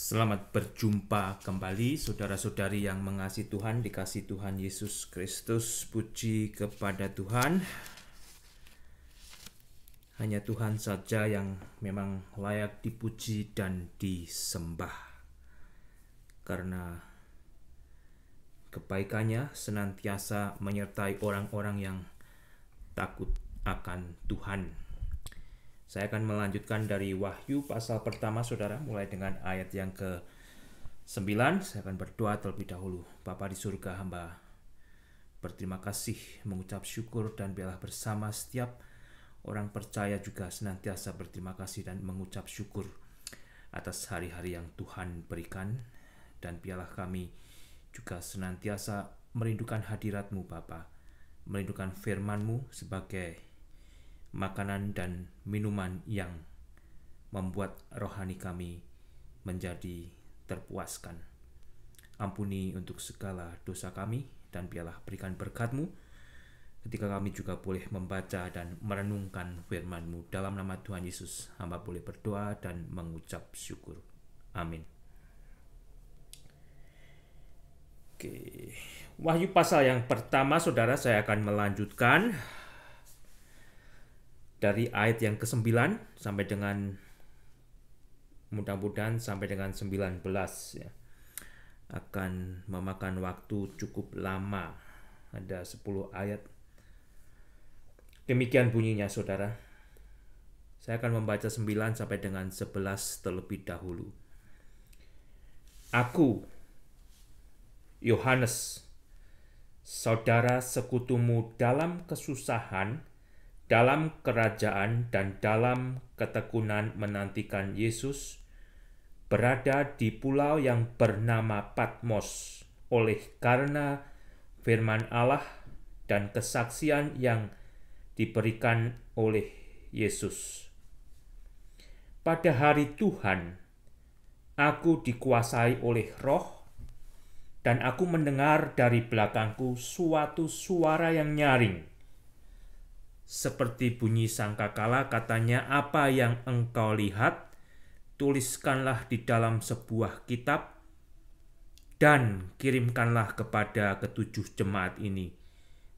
Selamat berjumpa kembali saudara-saudari yang mengasihi Tuhan, dikasihi Tuhan Yesus Kristus. Puji kepada Tuhan. Hanya Tuhan saja yang memang layak dipuji dan disembah. Karena kebaikannya senantiasa menyertai orang-orang yang takut akan Tuhan. Saya akan melanjutkan dari Wahyu pasal pertama, saudara, mulai dengan ayat yang ke-9. Saya akan berdoa terlebih dahulu. Bapa di surga, hamba berterima kasih, mengucap syukur, dan biarlah bersama setiap orang percaya juga senantiasa berterima kasih dan mengucap syukur atas hari-hari yang Tuhan berikan. Dan biarlah kami juga senantiasa merindukan hadirat-Mu, Bapa, merindukan firman-Mu sebagai makanan dan minuman yang membuat rohani kami menjadi terpuaskan. Ampuni untuk segala dosa kami dan biarlah berikan berkat-Mu ketika kami juga boleh membaca dan merenungkan firman-Mu. Dalam nama Tuhan Yesus, hamba boleh berdoa dan mengucap syukur. Amin. Oke. Wahyu pasal yang pertama, saudara, saya akan melanjutkan dari ayat yang ke-9 sampai dengan mudah-mudahan sampai dengan 19 ya. Akan memakan waktu cukup lama. Ada 10 ayat. Demikian bunyinya, saudara. Saya akan membaca 9 sampai dengan 11 terlebih dahulu. Aku, Yohanes, saudara sekutumu dalam kesusahan, dalam kerajaan dan dalam ketekunan menantikan Yesus, berada di pulau yang bernama Patmos oleh karena firman Allah dan kesaksian yang diberikan oleh Yesus. Pada hari Tuhan, aku dikuasai oleh Roh, dan aku mendengar dari belakangku suatu suara yang nyaring, seperti bunyi sangkakala, katanya, "Apa yang engkau lihat, tuliskanlah di dalam sebuah kitab dan kirimkanlah kepada ketujuh jemaat ini,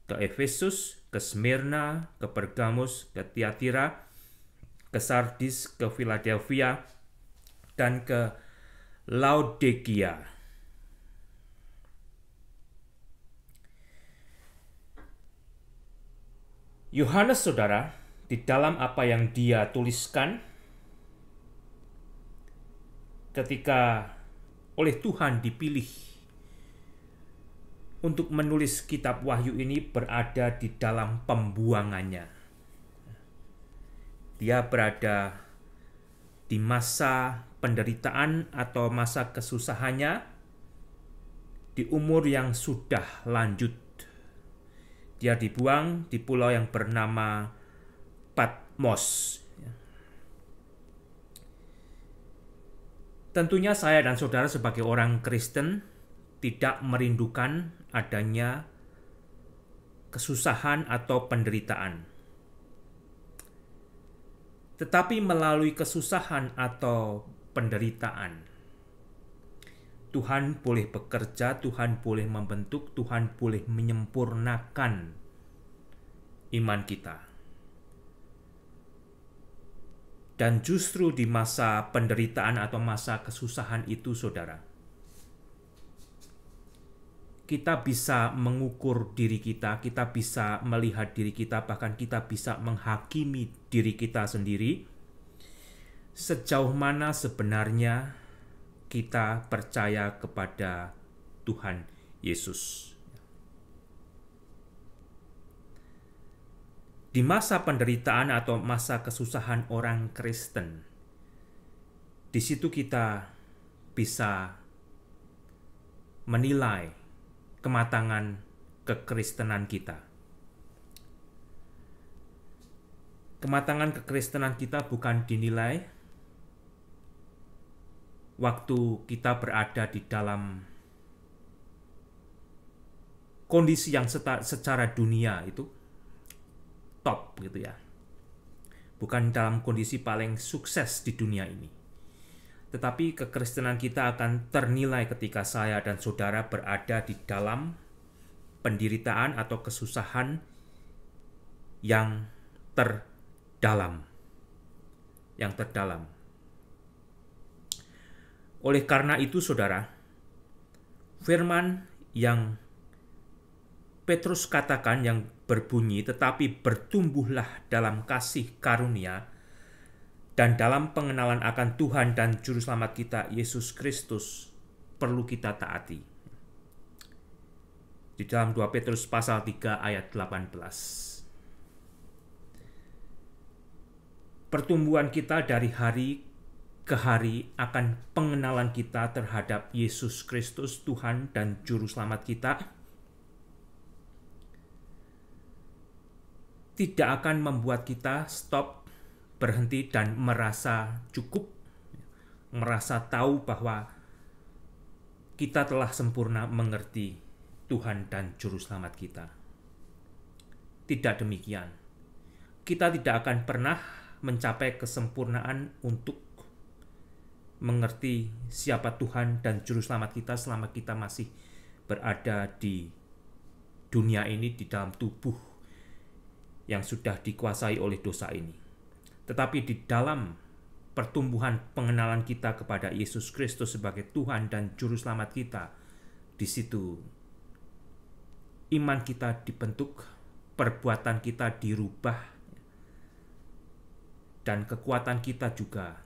ke Efesus, ke Smyrna, ke Pergamus, ke Tiatira, ke Sardis, ke Philadelphia, dan ke Laodikia." Yohanes, saudara, di dalam apa yang dia tuliskan ketika oleh Tuhan dipilih untuk menulis kitab Wahyu ini, berada di dalam pembuangannya. Dia berada di masa penderitaan atau masa kesusahannya, di umur yang sudah lanjut. Dia dibuang di pulau yang bernama Patmos. Tentunya saya dan saudara sebagai orang Kristen tidak merindukan adanya kesusahan atau penderitaan. Tetapi melalui kesusahan atau penderitaan, Tuhan boleh bekerja, Tuhan boleh membentuk, Tuhan boleh menyempurnakan iman kita. Dan justru di masa penderitaan atau masa kesusahan itu, saudara, kita bisa mengukur diri kita bisa melihat diri kita, bahkan kita bisa menghakimi diri kita sendiri, sejauh mana sebenarnya kita percaya kepada Tuhan Yesus. Di masa penderitaan atau masa kesusahan orang Kristen, di situ kita bisa menilai kematangan kekristenan kita. Kematangan kekristenan kita bukan dinilai waktu kita berada di dalam kondisi yang secara dunia itu top gitu ya. Bukan dalam kondisi paling sukses di dunia ini. Tetapi kekristenan kita akan ternilai ketika saya dan saudara berada di dalam penderitaan atau kesusahan yang terdalam. Yang terdalam. Oleh karena itu, saudara, firman yang Petrus katakan yang berbunyi, tetapi bertumbuhlah dalam kasih karunia dan dalam pengenalan akan Tuhan dan Juru Selamat kita, Yesus Kristus, perlu kita taati. Di dalam 2 Petrus pasal 3 ayat 18. Pertumbuhan kita dari hari ke hari akan pengenalan kita terhadap Yesus Kristus, Tuhan dan Juru Selamat kita, tidak akan membuat kita stop, berhenti, dan merasa cukup, merasa tahu bahwa kita telah sempurna mengerti Tuhan dan Juru Selamat kita. Tidak demikian. Kita tidak akan pernah mencapai kesempurnaan untuk mengerti siapa Tuhan dan Juru Selamat kita selama kita masih berada di dunia ini, di dalam tubuh yang sudah dikuasai oleh dosa ini. Tetapi di dalam pertumbuhan pengenalan kita kepada Yesus Kristus sebagai Tuhan dan Juru Selamat kita, di situ iman kita dibentuk, perbuatan kita dirubah, dan kekuatan kita juga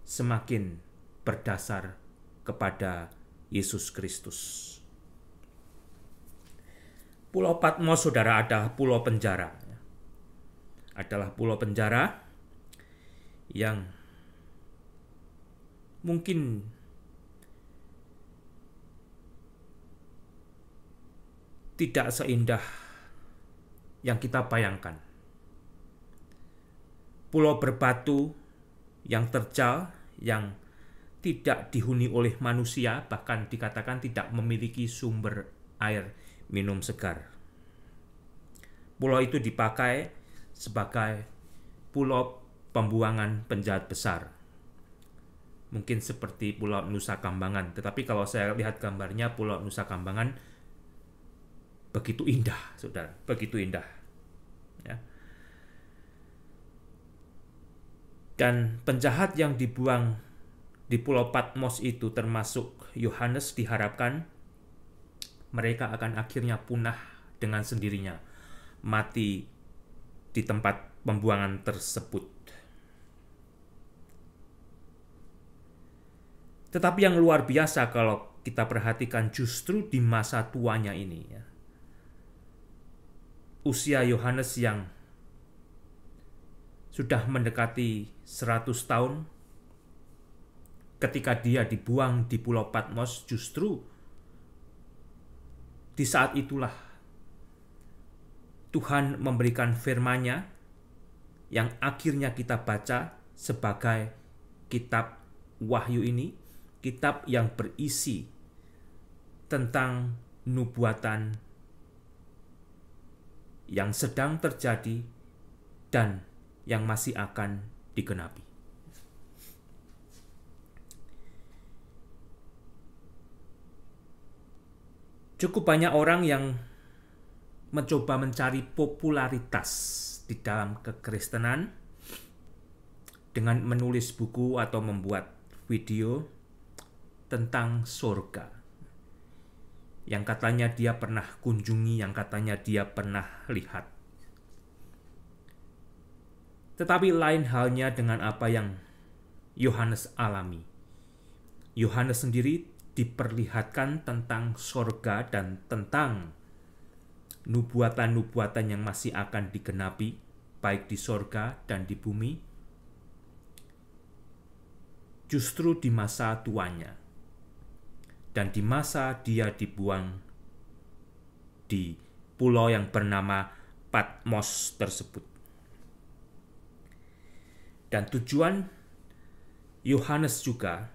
semakin berdasar kepada Yesus Kristus. Pulau Patmos, saudara, adalah pulau penjara. Adalah pulau penjara yang mungkin tidak seindah yang kita bayangkan. Pulau berbatu yang terjal, yang tidak dihuni oleh manusia, bahkan dikatakan tidak memiliki sumber air minum segar. Pulau itu dipakai sebagai pulau pembuangan penjahat besar. Mungkin seperti Pulau Nusa Kambangan, tetapi kalau saya lihat gambarnya, Pulau Nusa Kambangan begitu indah, saudara, begitu indah. Ya. Dan penjahat yang dibuang di Pulau Patmos itu, termasuk Yohanes, diharapkan mereka akan akhirnya punah dengan sendirinya, mati di tempat pembuangan tersebut. Tetapi yang luar biasa kalau kita perhatikan justru di masa tuanya ini, ya, usia Yohanes yang sudah mendekati 100 tahun, ketika dia dibuang di Pulau Patmos, justru di saat itulah Tuhan memberikan firman-Nya yang akhirnya kita baca sebagai kitab Wahyu ini, kitab yang berisi tentang nubuatan yang sedang terjadi dan yang masih akan digenapi. Cukup banyak orang yang mencoba mencari popularitas di dalam kekristenan dengan menulis buku atau membuat video tentang surga yang katanya dia pernah kunjungi, yang katanya dia pernah lihat. Tetapi lain halnya dengan apa yang Yohanes alami. Yohanes sendiri diperlihatkan tentang surga dan tentang nubuatan-nubuatan yang masih akan digenapi, baik di surga dan di bumi, justru di masa tuanya. Dan di masa dia dibuang di pulau yang bernama Patmos tersebut. Dan tujuan Yohanes juga,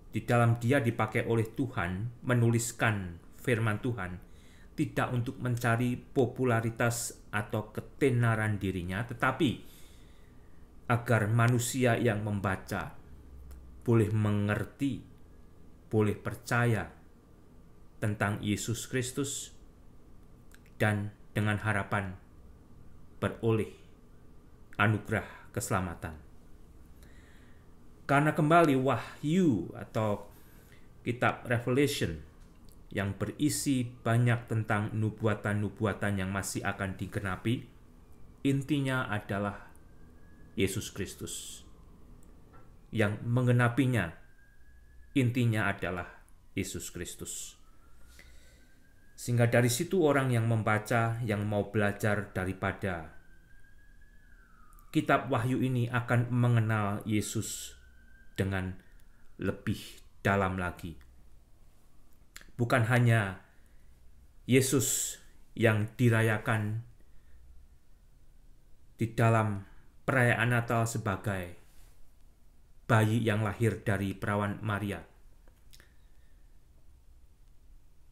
di dalam dia dipakai oleh Tuhan menuliskan firman Tuhan, tidak untuk mencari popularitas atau ketenaran dirinya, tetapi agar manusia yang membaca boleh mengerti, boleh percaya tentang Yesus Kristus, dan dengan harapan beroleh anugerah keselamatan. Karena kembali Wahyu atau kitab Revelation yang berisi banyak tentang nubuatan-nubuatan yang masih akan digenapi, intinya adalah Yesus Kristus. Yang menggenapinya, intinya adalah Yesus Kristus. Sehingga dari situ orang yang membaca, yang mau belajar daripada kitab Wahyu ini akan mengenal Yesus dengan lebih dalam lagi. Bukan hanya Yesus yang dirayakan di dalam perayaan Natal sebagai bayi yang lahir dari perawan Maria,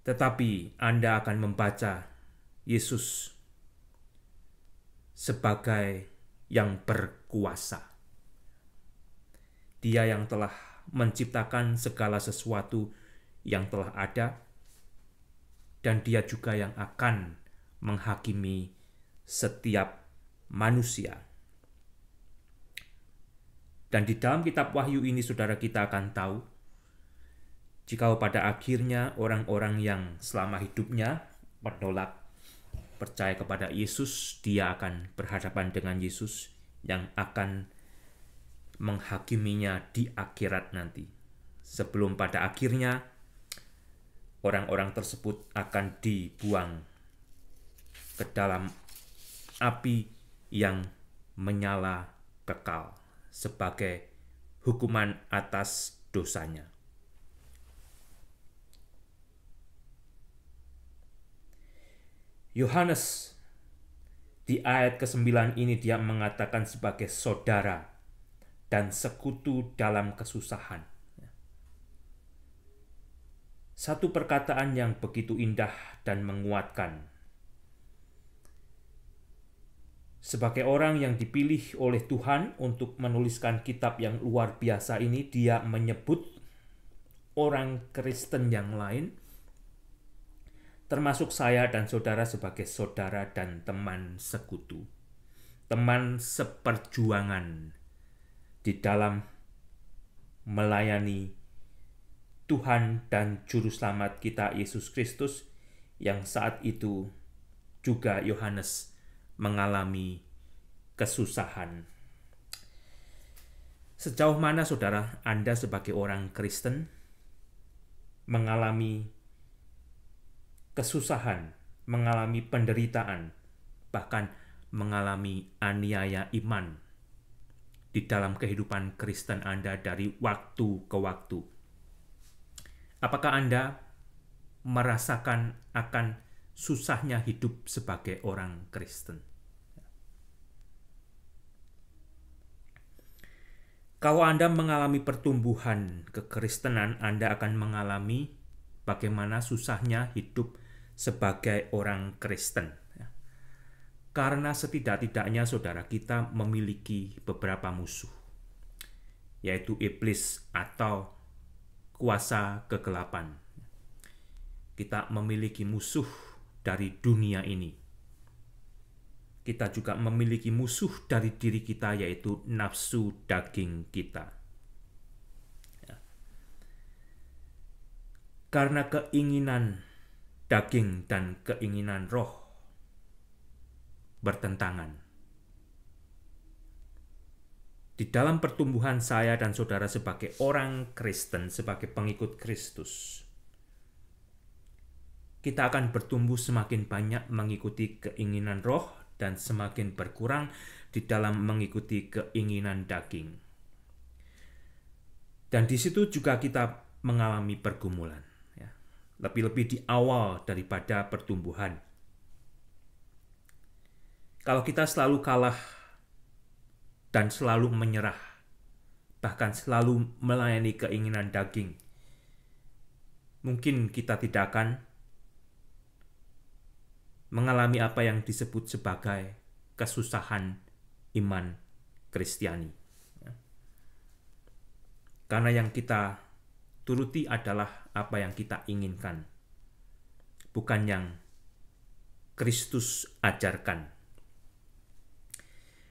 tetapi Anda akan membaca Yesus sebagai yang berkuasa. Dia yang telah menciptakan segala sesuatu yang telah ada, dan dia juga yang akan menghakimi setiap manusia. Dan di dalam kitab Wahyu ini, saudara, kita akan tahu jika pada akhirnya orang-orang yang selama hidupnya menolak percaya kepada Yesus, dia akan berhadapan dengan Yesus yang akan menghakiminya di akhirat nanti. Sebelum pada akhirnya orang-orang tersebut akan dibuang ke dalam api yang menyala kekal sebagai hukuman atas dosanya. Yohanes di ayat ke-9 ini dia mengatakan sebagai saudara dan sekutu dalam kesusahan. Satu perkataan yang begitu indah dan menguatkan. Sebagai orang yang dipilih oleh Tuhan untuk menuliskan kitab yang luar biasa ini, dia menyebut orang Kristen yang lain, termasuk saya dan saudara, sebagai saudara dan teman sekutu, teman seperjuangan di dalam melayani Tuhan dan Juru Selamat kita Yesus Kristus, yang saat itu juga Yohanes mengalami kesusahan. Sejauh mana, saudara, Anda sebagai orang Kristen mengalami kesusahan, mengalami penderitaan, bahkan mengalami aniaya iman di dalam kehidupan Kristen Anda dari waktu ke waktu? Apakah Anda merasakan akan susahnya hidup sebagai orang Kristen? Kalau Anda mengalami pertumbuhan kekristenan, Anda akan mengalami bagaimana susahnya hidup sebagai orang Kristen. Karena setidak-tidaknya, saudara, kita memiliki beberapa musuh, yaitu iblis atau kuasa kegelapan. Kita memiliki musuh dari dunia ini. Kita juga memiliki musuh dari diri kita, yaitu nafsu daging kita. Karena keinginan daging dan keinginan roh bertentangan. Di dalam pertumbuhan saya dan saudara sebagai orang Kristen, sebagai pengikut Kristus, kita akan bertumbuh semakin banyak mengikuti keinginan roh dan semakin berkurang di dalam mengikuti keinginan daging. Dan di situ juga kita mengalami pergumulan, ya. Lebih-lebih di awal daripada pertumbuhan. Kalau kita selalu kalah dan selalu menyerah, bahkan selalu melayani keinginan daging, mungkin kita tidak akan mengalami apa yang disebut sebagai kesusahan iman Kristiani. Karena yang kita turuti adalah apa yang kita inginkan, bukan yang Kristus ajarkan.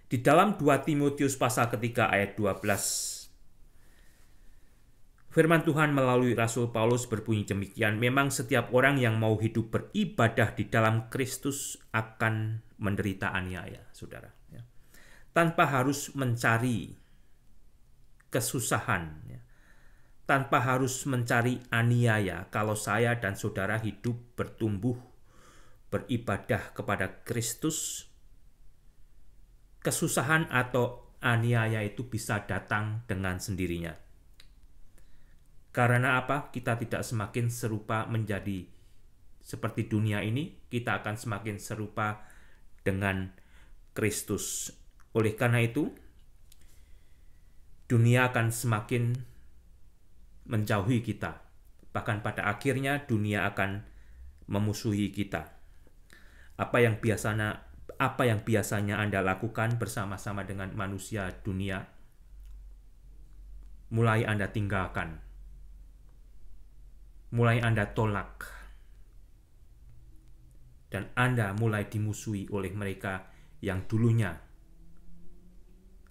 Di dalam 2 Timotius pasal ketiga ayat 12, firman Tuhan melalui Rasul Paulus berbunyi demikian, memang setiap orang yang mau hidup beribadah di dalam Kristus akan menderita aniaya, saudara. Tanpa harus mencari kesusahan, tanpa harus mencari aniaya. Kalau saya dan saudara hidup bertumbuh, beribadah kepada Kristus, kesusahan atau aniaya itu bisa datang dengan sendirinya. Karena apa? Kita tidak semakin serupa menjadi seperti dunia ini, kita akan semakin serupa dengan Kristus. Oleh karena itu, dunia akan semakin menjauhi kita. Bahkan pada akhirnya dunia akan memusuhi kita. Apa yang biasanya Anda lakukan bersama-sama dengan manusia dunia, mulai Anda tinggalkan. Mulai Anda tolak. Dan Anda mulai dimusuhi oleh mereka yang dulunya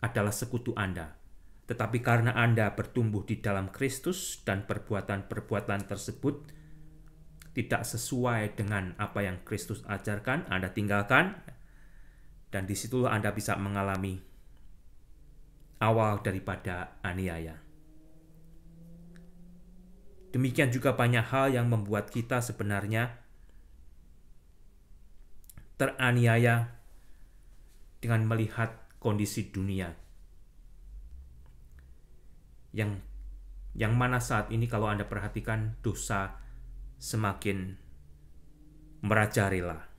adalah sekutu Anda. Tetapi karena Anda bertumbuh di dalam Kristus dan perbuatan-perbuatan tersebut tidak sesuai dengan apa yang Kristus ajarkan, Anda tinggalkan, dan disitulah Anda bisa mengalami awal daripada aniaya. Demikian juga banyak hal yang membuat kita sebenarnya teraniaya dengan melihat kondisi dunia. Yang mana saat ini kalau Anda perhatikan dosa semakin merajalela.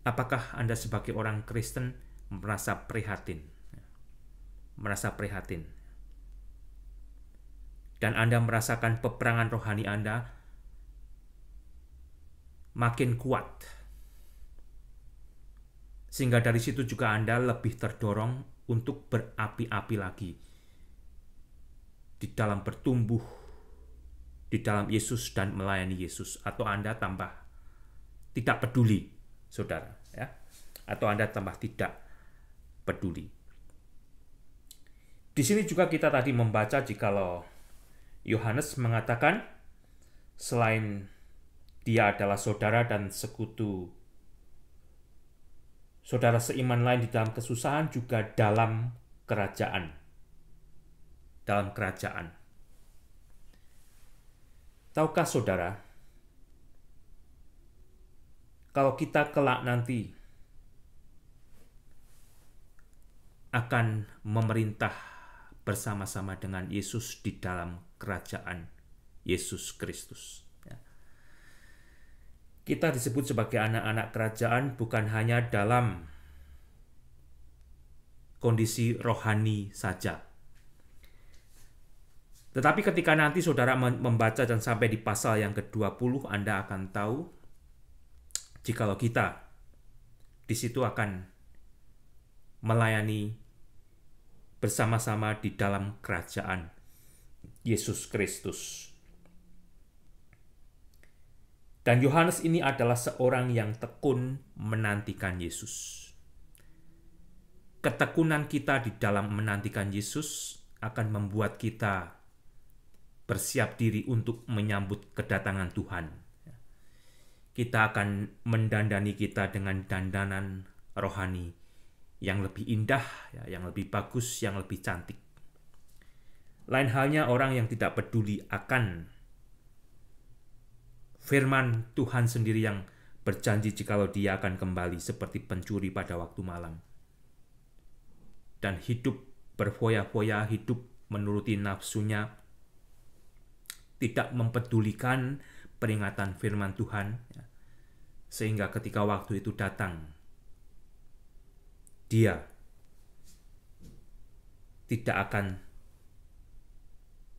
Apakah Anda sebagai orang Kristen merasa prihatin? Merasa prihatin. Dan Anda merasakan peperangan rohani Anda makin kuat. Sehingga dari situ juga Anda lebih terdorong untuk berapi-api lagi di dalam bertumbuh di dalam Yesus dan melayani Yesus. Atau Anda tambah tidak peduli, saudara, ya? Atau Anda tambah tidak peduli. Di sini juga kita tadi membaca jikalau Yohanes mengatakan selain dia adalah saudara dan sekutu, saudara seiman lain di dalam kesusahan, juga dalam kerajaan. Dalam kerajaan. Tahukah saudara, kalau kita kelak nanti akan memerintah bersama-sama dengan Yesus di dalam kerajaan Yesus Kristus. Kita disebut sebagai anak-anak kerajaan bukan hanya dalam kondisi rohani saja. Tetapi ketika nanti saudara membaca dan sampai di pasal yang ke-20, Anda akan tahu jikalau kita di situ akan melayani bersama-sama di dalam kerajaan Yesus Kristus. Dan Yohanes ini adalah seorang yang tekun menantikan Yesus. Ketekunan kita di dalam menantikan Yesus akan membuat kita bersiap diri untuk menyambut kedatangan Tuhan. Kita akan mendandani kita dengan dandanan rohani yang lebih indah, yang lebih bagus, yang lebih cantik. Lain halnya orang yang tidak peduli akan firman Tuhan sendiri yang berjanji jikalau dia akan kembali seperti pencuri pada waktu malam. Dan hidup berfoya-foya, hidup menuruti nafsunya, tidak mempedulikan peringatan firman Tuhan, sehingga ketika waktu itu datang, dia tidak akan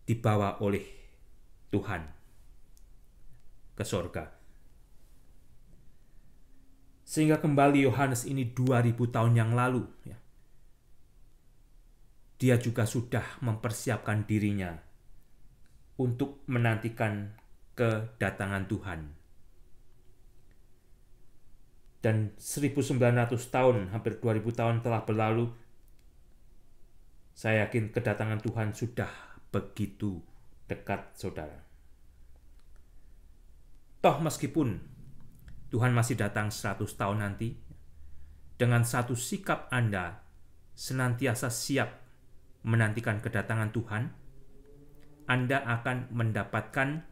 dibawa oleh Tuhan ke sorga. Sehingga kembali Yohanes ini 2000 tahun yang lalu, dia juga sudah mempersiapkan dirinya untuk menantikan kedatangan Tuhan. Dan 1900 tahun, hampir 2000 tahun telah berlalu, saya yakin kedatangan Tuhan sudah begitu dekat, saudara. Toh meskipun Tuhan masih datang 100 tahun nanti, dengan satu sikap Anda senantiasa siap menantikan kedatangan Tuhan, Anda akan mendapatkan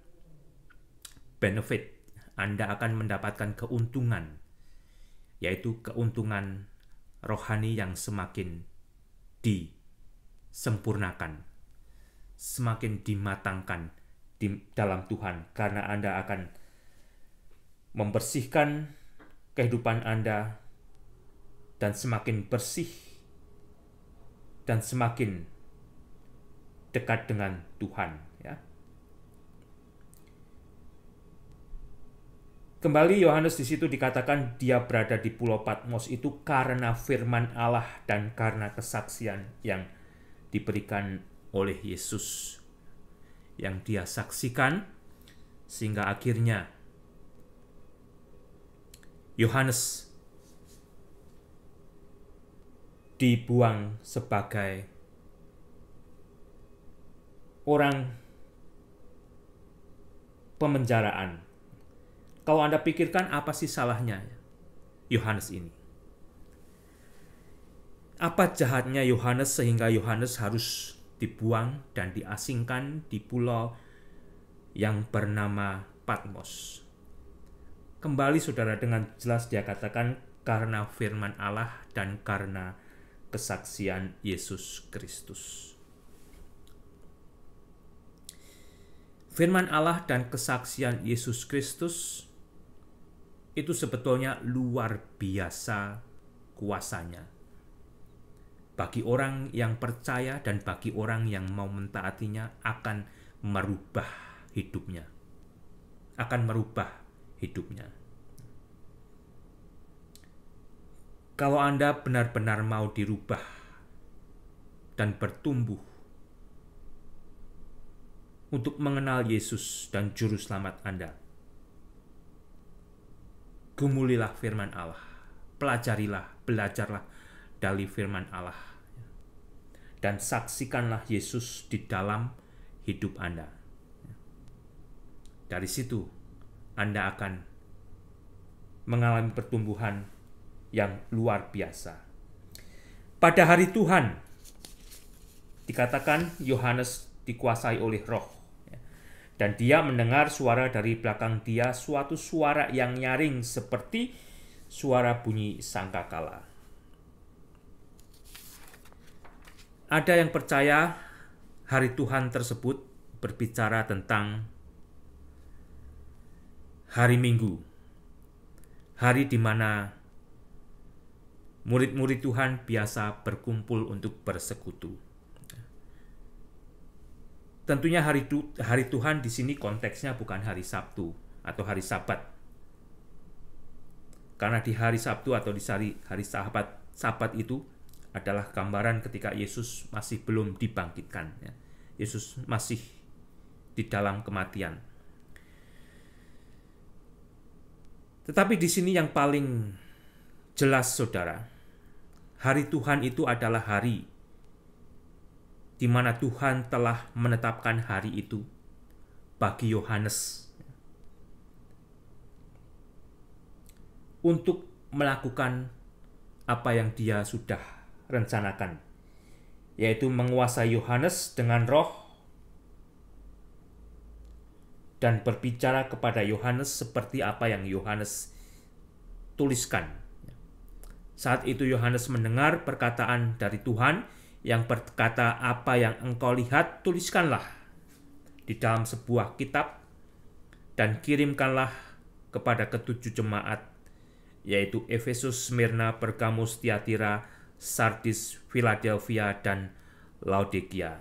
benefit, Anda akan mendapatkan keuntungan, yaitu keuntungan rohani yang semakin disempurnakan, semakin dimatangkan di dalam Tuhan, karena Anda akan membersihkan kehidupan Anda dan semakin bersih dan semakin dekat dengan Tuhan, ya. Kembali Yohanes di situ dikatakan dia berada di Pulau Patmos itu karena firman Allah dan karena kesaksian yang diberikan oleh Yesus yang dia saksikan, sehingga akhirnya Yohanes dibuang sebagai orang pemenjaraan. Kalau Anda pikirkan, apa sih salahnya Yohanes ini? Apa jahatnya Yohanes sehingga Yohanes harus dibuang dan diasingkan di pulau yang bernama Patmos? Kembali saudara, dengan jelas dia katakan karena firman Allah dan karena kesaksian Yesus Kristus. Firman Allah dan kesaksian Yesus Kristus itu sebetulnya luar biasa kuasanya bagi orang yang percaya dan bagi orang yang mau mentaatinya, akan merubah hidupnya. Kalau Anda benar-benar mau dirubah dan bertumbuh untuk mengenal Yesus dan Juru Selamat Anda, gumulilah firman Allah, belajarlah dari firman Allah, dan saksikanlah Yesus di dalam hidup Anda. Dari situ Anda akan mengalami pertumbuhan yang luar biasa. Pada hari Tuhan, dikatakan Yohanes dikuasai oleh Roh, dan dia mendengar suara dari belakang dia, suatu suara yang nyaring seperti suara bunyi sangkakala. Ada yang percaya hari Tuhan tersebut berbicara tentang hari Minggu, hari di mana murid-murid Tuhan biasa berkumpul untuk bersekutu. Tentunya hari Tuhan di sini konteksnya bukan hari Sabtu atau hari Sabat. Karena di hari Sabtu atau di hari Sabat itu adalah gambaran ketika Yesus masih belum dibangkitkan. Yesus masih di dalam kematian. Tetapi di sini yang paling jelas, saudara, hari Tuhan itu adalah hari di mana Tuhan telah menetapkan hari itu bagi Yohanes untuk melakukan apa yang dia sudah rencanakan, yaitu menguasai Yohanes dengan Roh dan berbicara kepada Yohanes seperti apa yang Yohanes tuliskan. Saat itu Yohanes mendengar perkataan dari Tuhan yang berkata, apa yang engkau lihat tuliskanlah di dalam sebuah kitab dan kirimkanlah kepada ketujuh jemaat, yaitu Efesus, Smyrna, Pergamus, Tiatira, Sardis, Philadelphia, dan Laodikia.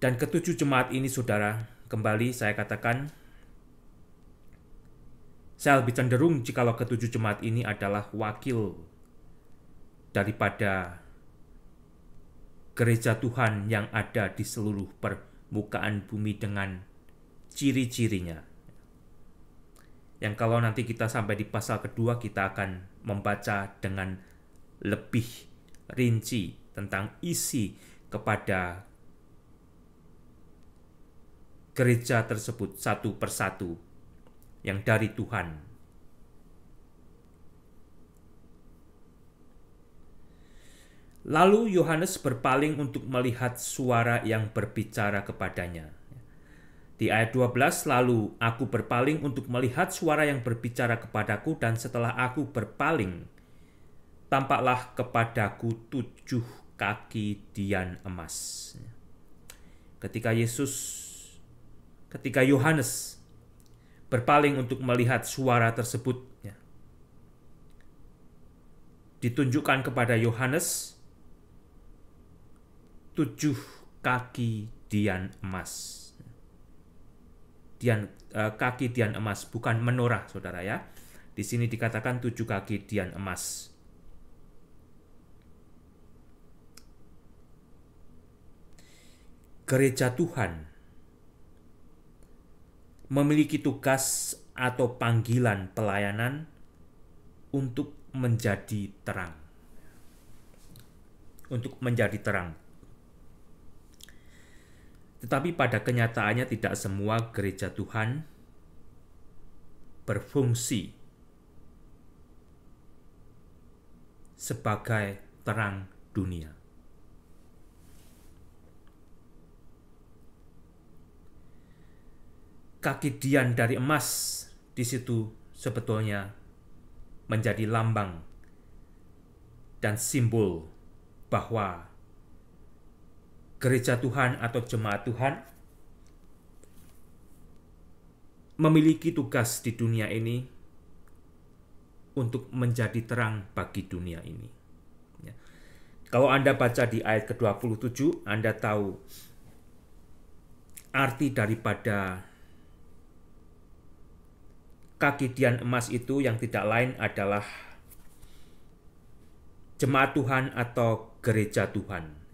Dan ketujuh jemaat ini, saudara, kembali saya katakan, Saya lebih cenderung jikalau ketujuh jemaat ini adalah wakil daripada gereja Tuhan yang ada di seluruh permukaan bumi dengan ciri-cirinya. Yang kalau nanti kita sampai di pasal kedua, kita akan membaca dengan lebih rinci tentang isi kepada gereja tersebut satu persatu yang dari Tuhan. Lalu Yohanes berpaling untuk melihat suara yang berbicara kepadanya. Di ayat 12, lalu aku berpaling untuk melihat suara yang berbicara kepadaku, dan setelah aku berpaling, tampaklah kepadaku 7 kaki dian emas. Ketika Yohanes berpaling untuk melihat suara tersebut, ditunjukkan kepada Yohanes 7 kaki dian emas. Kaki dian emas, bukan menorah, saudara ya. Di sini dikatakan 7 kaki dian emas. Gereja Tuhan memiliki tugas atau panggilan pelayanan untuk menjadi terang. Untuk menjadi terang. Tetapi pada kenyataannya tidak semua gereja Tuhan berfungsi sebagai terang dunia. Kaki dian dari emas di situ sebetulnya menjadi lambang dan simbol bahwa gereja Tuhan atau jemaat Tuhan memiliki tugas di dunia ini untuk menjadi terang bagi dunia ini. Ya. Kalau Anda baca di ayat ke-27, Anda tahu arti daripada kaki dian emas itu yang tidak lain adalah jemaat Tuhan atau gereja Tuhan.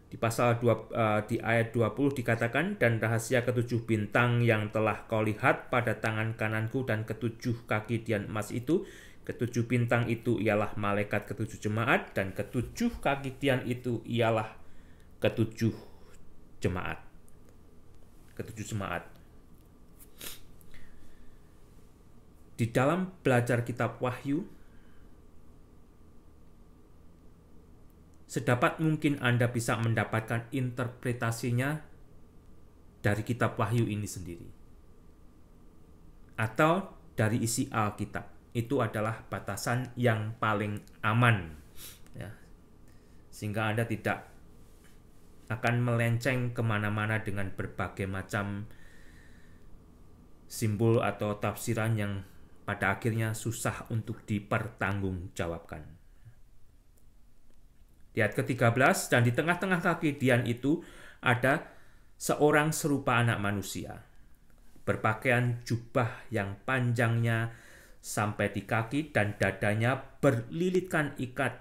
Di di ayat 20 dikatakan, dan rahasia ketujuh bintang yang telah kau lihat pada tangan kananku dan ketujuh kaki dian emas itu, ketujuh bintang itu ialah malaikat ketujuh jemaat, dan ketujuh kaki dian itu ialah ketujuh jemaat. Ketujuh jemaat. Di dalam belajar kitab Wahyu, sedapat mungkin Anda bisa mendapatkan interpretasinya dari kitab Wahyu ini sendiri. Atau dari isi Alkitab. Itu adalah batasan yang paling aman. Ya. Sehingga Anda tidak akan melenceng kemana-mana dengan berbagai macam simbol atau tafsiran yang pada akhirnya susah untuk dipertanggungjawabkan. Di ayat ke-13, dan di tengah-tengah kaki dian itu ada seorang serupa anak manusia, berpakaian jubah yang panjangnya sampai di kaki dan dadanya berlilitkan ikat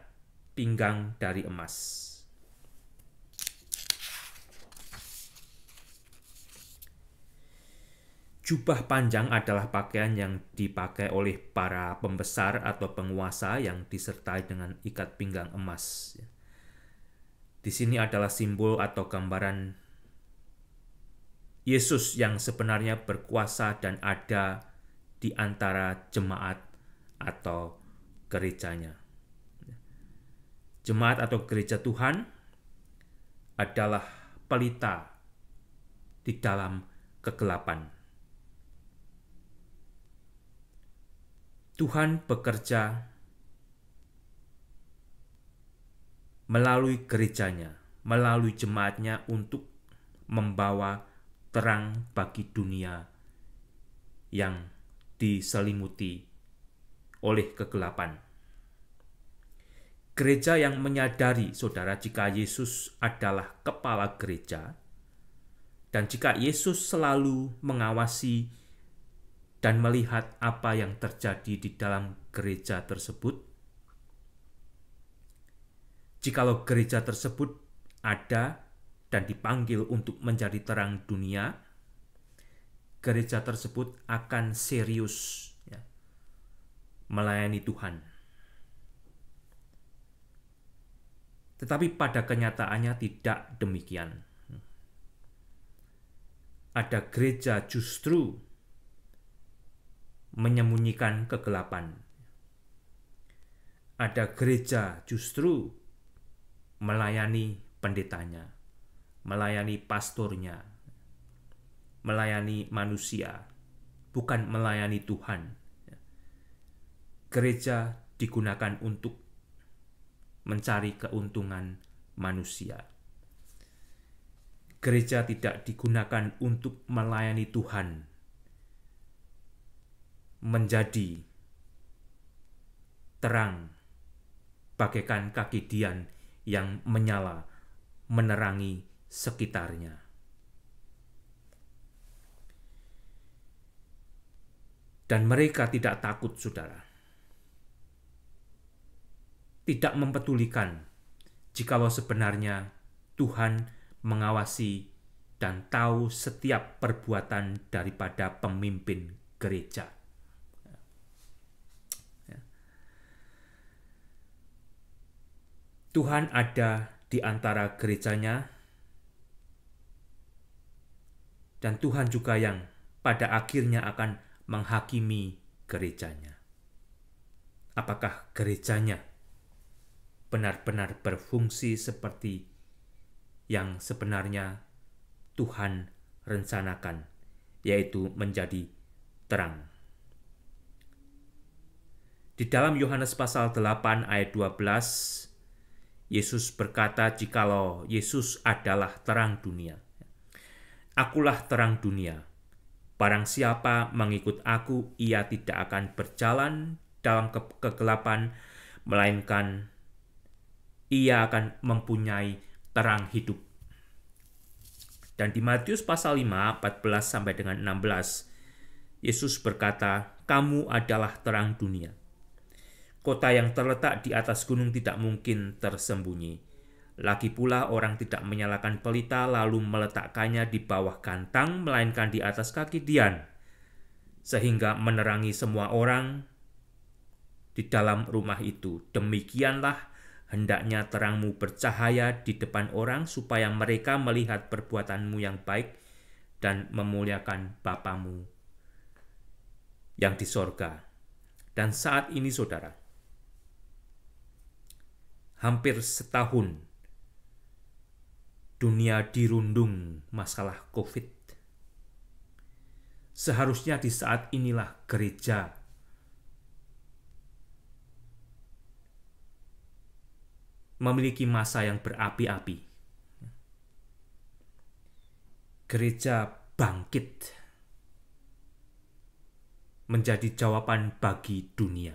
pinggang dari emas. Jubah panjang adalah pakaian yang dipakai oleh para pembesar atau penguasa yang disertai dengan ikat pinggang emas. Di sini adalah simbol atau gambaran Yesus yang sebenarnya berkuasa dan ada di antara jemaat atau gerejanya. Jemaat atau gereja Tuhan adalah pelita di dalam kegelapan. Tuhan bekerja melalui gerejanya, melalui jemaatnya untuk membawa terang bagi dunia yang diselimuti oleh kegelapan. Gereja yang menyadari, saudara, jika Yesus adalah kepala gereja, dan jika Yesus selalu mengawasi dan melihat apa yang terjadi di dalam gereja tersebut, jikalau gereja tersebut ada dan dipanggil untuk menjadi terang dunia, gereja tersebut akan serius melayani Tuhan. Tetapi pada kenyataannya tidak demikian. Ada gereja justru menyembunyikan kegelapan. Ada gereja justru melayani pendetanya, melayani pastornya, melayani manusia, bukan melayani Tuhan. Gereja digunakan untuk mencari keuntungan manusia. Gereja tidak digunakan untuk melayani Tuhan, menjadi terang bagaikan kaki Dian yang menyala menerangi sekitarnya. Dan mereka tidak takut, saudara. Tidak mempedulikan jikalau sebenarnya Tuhan mengawasi dan tahu setiap perbuatan daripada pemimpin gereja. Tuhan ada di antara gerejanya, dan Tuhan juga yang pada akhirnya akan menghakimi gerejanya. Apakah gerejanya benar-benar berfungsi seperti yang sebenarnya Tuhan rencanakan, yaitu menjadi terang? Di dalam Yohanes pasal 8 ayat 12, Yesus berkata, jikalau Yesus adalah terang dunia, akulah terang dunia. Barang siapa mengikut aku, ia tidak akan berjalan dalam kegelapan, melainkan ia akan mempunyai terang hidup. Dan di Matius pasal 5, 14 sampai dengan 16, Yesus berkata, kamu adalah terang dunia. Kota yang terletak di atas gunung tidak mungkin tersembunyi. Lagi pula orang tidak menyalakan pelita lalu meletakkannya di bawah gantang, melainkan di atas kaki Dian, sehingga menerangi semua orang di dalam rumah itu. Demikianlah hendaknya terangmu bercahaya di depan orang, supaya mereka melihat perbuatanmu yang baik dan memuliakan Bapamu yang di sorga. Dan saat ini, saudara, hampir setahun dunia dirundung masalah COVID. Seharusnya di saat inilah gereja memiliki masa yang berapi-api. Gereja bangkit menjadi jawaban bagi dunia.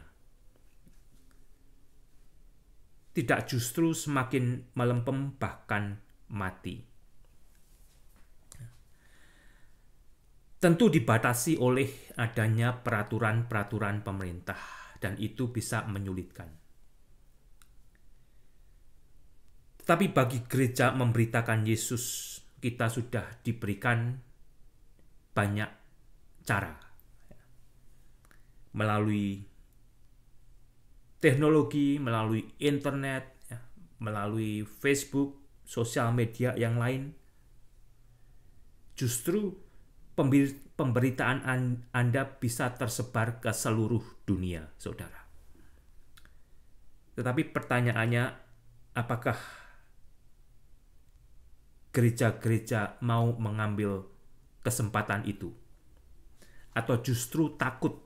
Tidak justru semakin melempem, bahkan mati. Tentu dibatasi oleh adanya peraturan-peraturan pemerintah, dan itu bisa menyulitkan. Tetapi bagi gereja memberitakan Yesus, kita sudah diberikan banyak cara. Melalui teknologi, melalui internet, melalui Facebook, sosial media yang lain. Justru pemberitaan Anda bisa tersebar ke seluruh dunia, saudara. Tetapi pertanyaannya, apakah gereja-gereja mau mengambil kesempatan itu? Atau justru takut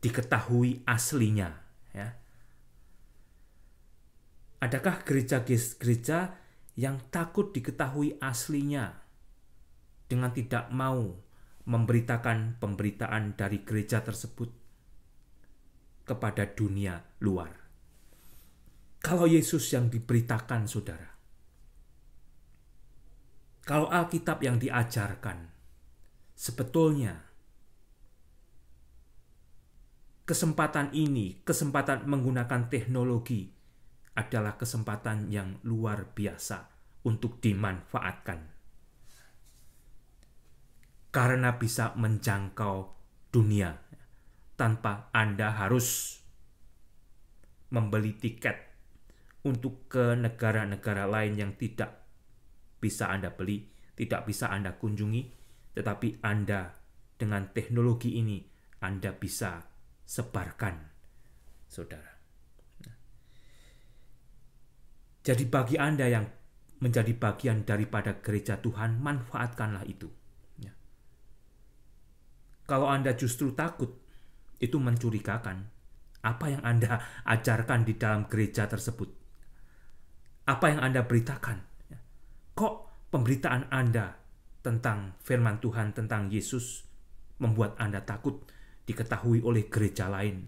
diketahui aslinya, ya? Adakah gereja-gereja yang takut diketahui aslinya dengan tidak mau memberitakan pemberitaan dari gereja tersebut kepada dunia luar? Kalau Yesus yang diberitakan, saudara, kalau Alkitab yang diajarkan, sebetulnya kesempatan ini, kesempatan menggunakan teknologi adalah kesempatan yang luar biasa untuk dimanfaatkan. Karena bisa menjangkau dunia tanpa Anda harus membeli tiket untuk ke negara-negara lain yang tidak bisa Anda beli, tidak bisa Anda kunjungi, tetapi Anda dengan teknologi ini Anda bisa sebarkan, saudara. Jadi bagi Anda yang menjadi bagian daripada gereja Tuhan, manfaatkanlah itu. Kalau Anda justru takut, itu mencurigakan. Apa yang Anda ajarkan di dalam gereja tersebut? Apa yang Anda beritakan? Kok pemberitaan Anda tentang firman Tuhan, tentang Yesus, membuat Anda takut diketahui oleh gereja lain?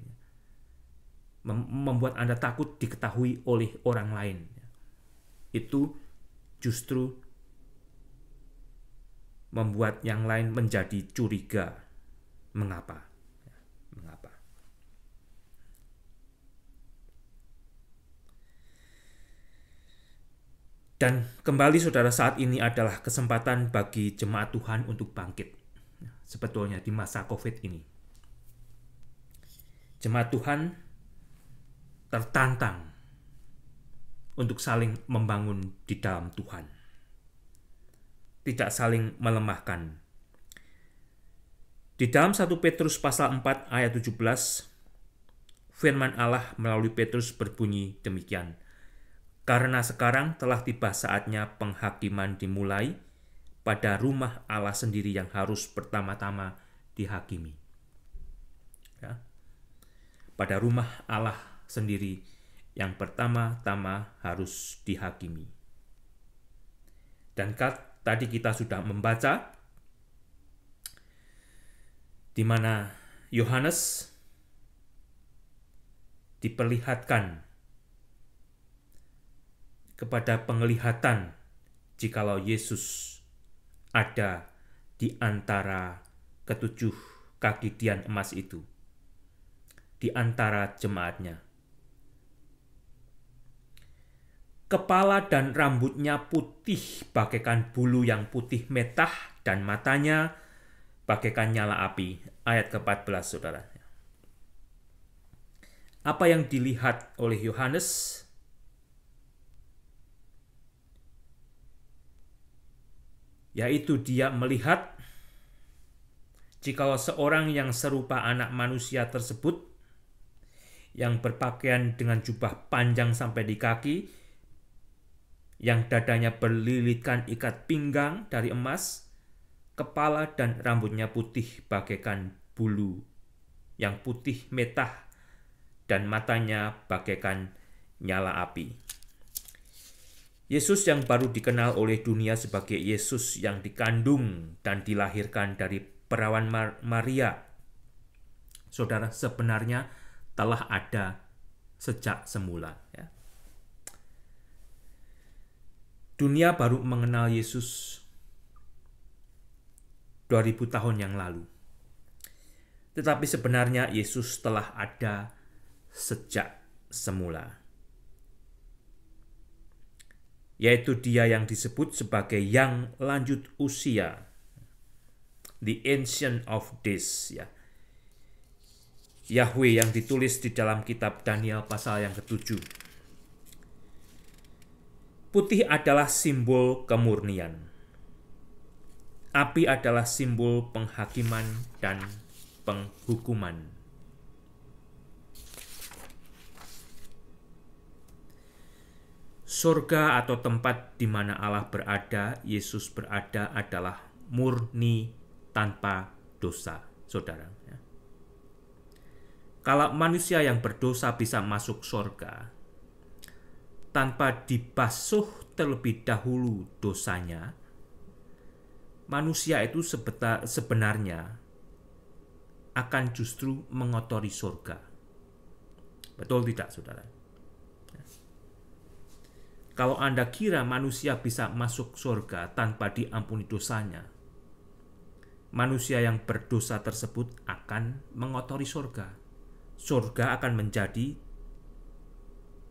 Membuat Anda takut diketahui oleh orang lain? Itu justru membuat yang lain menjadi curiga. Mengapa? Mengapa? Dan kembali saudara, saat ini adalah kesempatan bagi jemaat Tuhan untuk bangkit. Sebetulnya di masa COVID ini. Jemaat Tuhan tertantang untuk saling membangun di dalam Tuhan. Tidak saling melemahkan. Di dalam 1 Petrus pasal 4 ayat 17, firman Allah melalui Petrus berbunyi demikian. Karena sekarang telah tiba saatnya penghakiman dimulai pada rumah Allah sendiri yang harus pertama-tama dihakimi. Ya. Pada rumah Allah sendiri yang pertama-tama harus dihakimi. Dan tadi kita sudah membaca di mana Yohanes diperlihatkan kepada penglihatan jikalau Yesus ada di antara ketujuh kaki dian emas itu, di antara jemaatnya. Kepala dan rambutnya putih bagaikan bulu yang putih metah dan matanya bagaikan nyala api. Ayat ke-14, saudara. Apa yang dilihat oleh Yohanes? Yaitu dia melihat jikalau seorang yang serupa anak manusia tersebut, yang berpakaian dengan jubah panjang sampai di kaki, yang dadanya berlilitkan ikat pinggang dari emas, kepala dan rambutnya putih bagaikan bulu yang putih metah, dan matanya bagaikan nyala api. Yesus yang baru dikenal oleh dunia sebagai Yesus yang dikandung dan dilahirkan dari perawan Maria, saudara, sebenarnya telah ada sejak semula. Ya. Dunia baru mengenal Yesus 2000 tahun yang lalu. Tetapi sebenarnya Yesus telah ada sejak semula. Yaitu dia yang disebut sebagai yang lanjut usia. The Ancient of Days. Ya. Yahweh yang ditulis di dalam kitab Daniel pasal yang ke-7. Putih adalah simbol kemurnian. Api adalah simbol penghakiman dan penghukuman. Surga atau tempat di mana Allah berada, Yesus berada adalah murni tanpa dosa, saudara. Kalau manusia yang berdosa bisa masuk surga tanpa dibasuh terlebih dahulu dosanya, manusia itu sebenarnya akan justru mengotori surga. Betul tidak, saudara? Kalau Anda kira manusia bisa masuk surga tanpa diampuni dosanya, manusia yang berdosa tersebut akan mengotori surga. surga akan menjadi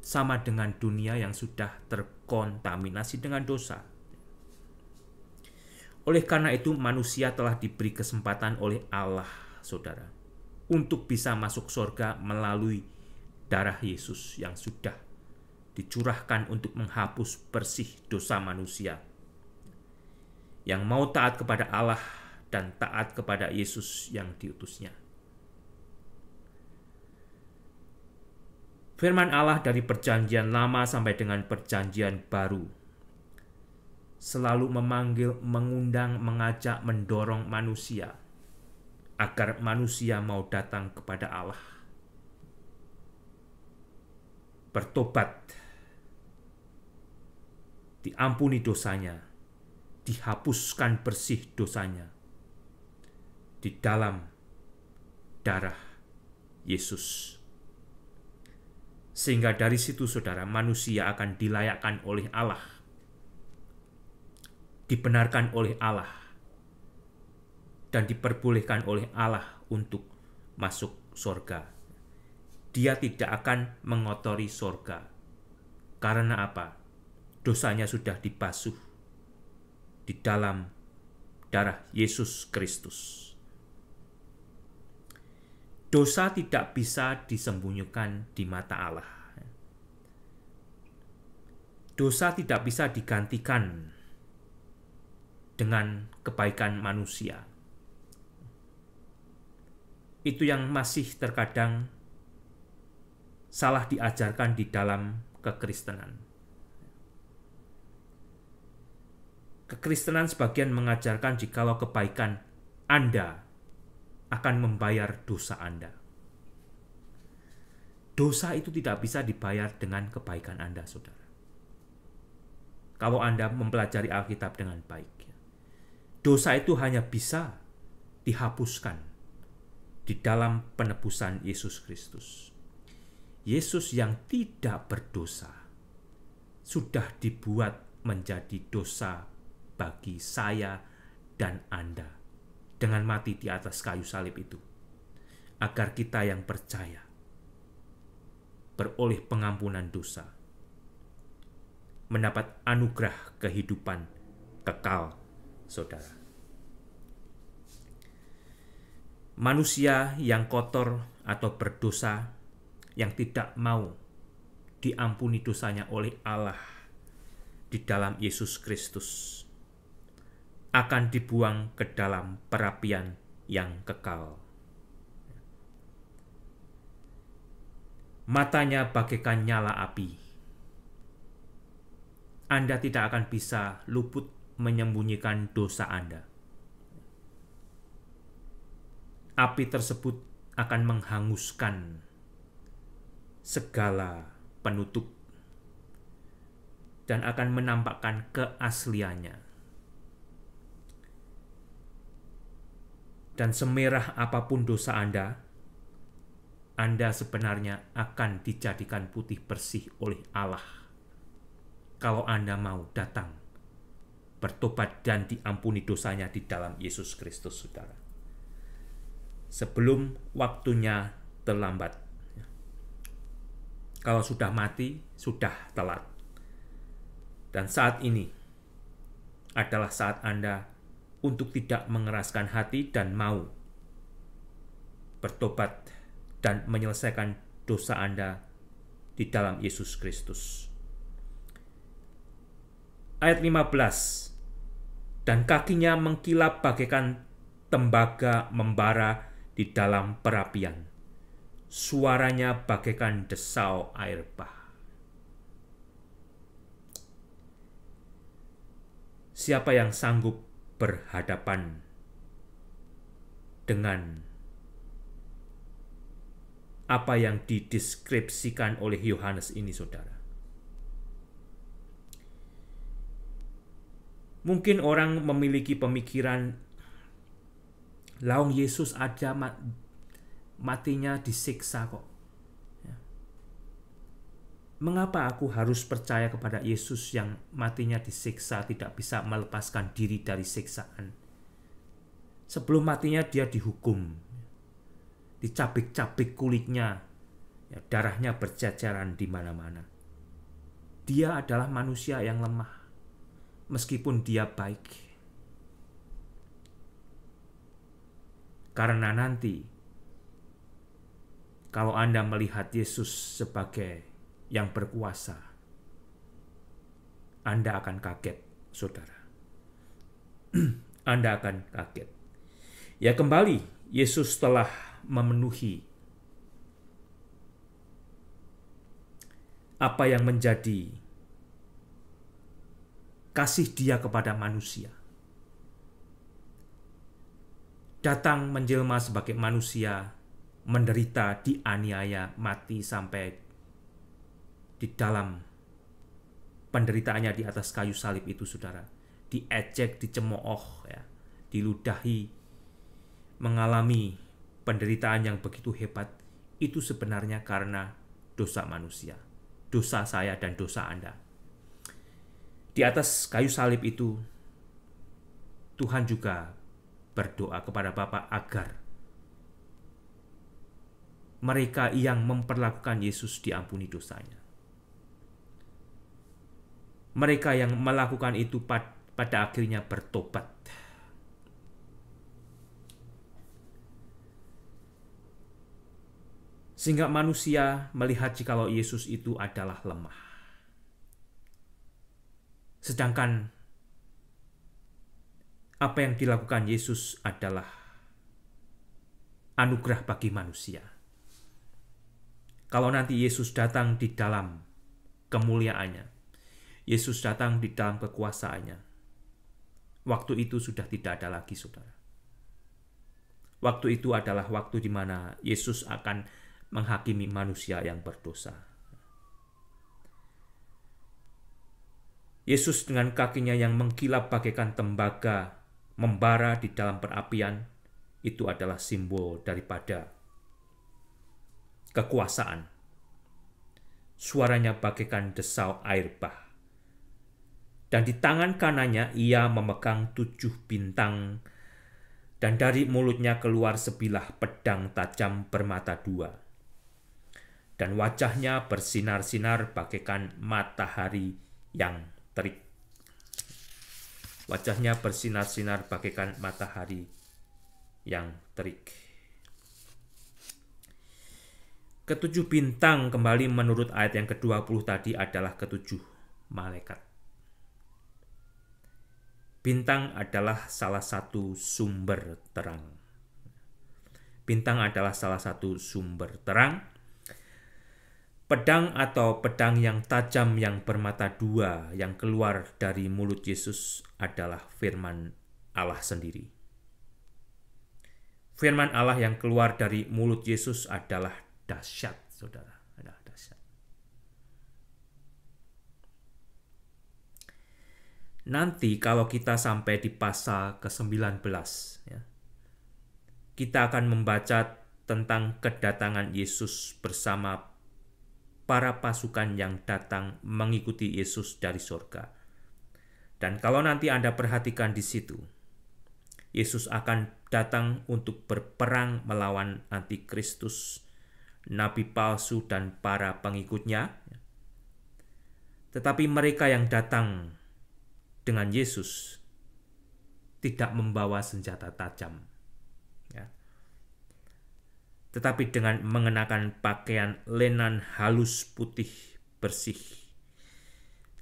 sama dengan dunia yang sudah terkontaminasi dengan dosa. Oleh karena itu, manusia telah diberi kesempatan oleh Allah, saudara, untuk bisa masuk surga melalui darah Yesus yang sudah dicurahkan untuk menghapus bersih dosa manusia. Yang mau taat kepada Allah dan taat kepada Yesus yang diutusnya. Firman Allah dari perjanjian lama sampai dengan perjanjian baru selalu memanggil, mengundang, mengajak, mendorong manusia agar manusia mau datang kepada Allah, bertobat, diampuni dosanya, dihapuskan bersih dosanya di dalam darah Yesus. Sehingga dari situ, saudara, manusia akan dilayakkan oleh Allah, dibenarkan oleh Allah, dan diperbolehkan oleh Allah untuk masuk surga. Dia tidak akan mengotori surga. Karena apa? Dosanya sudah dibasuh di dalam darah Yesus Kristus. Dosa tidak bisa disembunyikan di mata Allah. Dosa tidak bisa digantikan dengan kebaikan manusia. Itu yang masih terkadang salah diajarkan di dalam kekristenan. Kekristenan sebagian mengajarkan jikalau kebaikan Anda akan membayar dosa Anda. Dosa itu tidak bisa dibayar dengan kebaikan Anda, saudara. Kalau Anda mempelajari Alkitab dengan baik. Dosa itu hanya bisa dihapuskan di dalam penebusan Yesus Kristus. Yesus yang tidak berdosa sudah dibuat menjadi dosa bagi saya dan Anda dengan mati di atas kayu salib itu, agar kita yang percaya beroleh pengampunan dosa, mendapat anugerah kehidupan kekal, saudara. Manusia yang kotor atau berdosa yang tidak mau diampuni dosanya oleh Allah di dalam Yesus Kristus akan dibuang ke dalam perapian yang kekal. Matanya bagaikan nyala api. Anda tidak akan bisa luput menyembunyikan dosa Anda. Api tersebut akan menghanguskan segala penutup dan akan menampakkan keasliannya. Dan semerah apapun dosa Anda sebenarnya akan dijadikan putih bersih oleh Allah kalau Anda mau datang, bertobat dan diampuni dosanya di dalam Yesus Kristus, saudara. Sebelum waktunya terlambat. Kalau sudah mati, sudah telat. Dan saat ini adalah saat Anda untuk tidak mengeraskan hati dan mau bertobat dan menyelesaikan dosa Anda di dalam Yesus Kristus. Ayat 15. Dan kakinya mengkilap bagaikan tembaga membara di dalam perapian. Suaranya bagaikan desau air bah. Siapa yang sanggup berhadapan dengan apa yang dideskripsikan oleh Yohanes ini, saudara? Mungkin orang memiliki pemikiran, laung Yesus aja matinya disiksa kok. Mengapa aku harus percaya kepada Yesus yang matinya disiksa, tidak bisa melepaskan diri dari siksaan? Sebelum matinya dia dihukum. dicabik-cabik kulitnya, ya, darahnya berceceran di mana-mana. Dia adalah manusia yang lemah, meskipun dia baik. Karena nanti, kalau Anda melihat Yesus sebagai yang berkuasa, Anda akan kaget, saudara. Anda akan kaget. Ya, kembali, Yesus telah memenuhi apa yang menjadi kasih Dia kepada manusia. Datang menjelma sebagai manusia, menderita, dianiaya, mati sampai di dalam penderitaannya di atas kayu salib itu, saudara. Diejek, dicemooh, ya, diludahi, mengalami penderitaan yang begitu hebat. Itu sebenarnya karena dosa manusia, dosa saya dan dosa Anda. Di atas kayu salib itu, Tuhan juga berdoa kepada Bapa agar mereka yang memperlakukan Yesus diampuni dosanya. Mereka yang melakukan itu pada akhirnya bertobat. Sehingga manusia melihat jikalau Yesus itu adalah lemah. Sedangkan apa yang dilakukan Yesus adalah anugerah bagi manusia. Kalau nanti Yesus datang di dalam kemuliaannya, Yesus datang di dalam kekuasaannya, waktu itu sudah tidak ada lagi, saudara. Waktu itu adalah waktu di mana Yesus akan menghakimi manusia yang berdosa. Yesus dengan kakinya yang mengkilap bagaikan tembaga, membara di dalam perapian, itu adalah simbol daripada kekuasaan. Suaranya bagaikan desau air bah. Dan di tangan kanannya ia memegang 7 bintang, dan dari mulutnya keluar sebilah pedang tajam bermata 2. Dan wajahnya bersinar-sinar bagaikan matahari yang terik. Wajahnya bersinar-sinar bagaikan matahari yang terik. Ketujuh bintang kembali menurut ayat yang ke-20 tadi adalah ketujuh malaikat. Bintang adalah salah satu sumber terang. Bintang adalah salah satu sumber terang. Pedang atau pedang yang tajam yang bermata 2 yang keluar dari mulut Yesus adalah firman Allah sendiri. Firman Allah yang keluar dari mulut Yesus adalah dahsyat, saudara. Adalah dahsyat. Nanti kalau kita sampai di pasal ke-19, ya, kita akan membaca tentang kedatangan Yesus bersama para pasukan yang datang mengikuti Yesus dari surga. Dan kalau nanti Anda perhatikan di situ, Yesus akan datang untuk berperang melawan antikristus, nabi palsu, dan para pengikutnya. Tetapi mereka yang datang dengan Yesus tidak membawa senjata tajam, ya. Tetapi dengan mengenakan pakaian lenan halus putih bersih.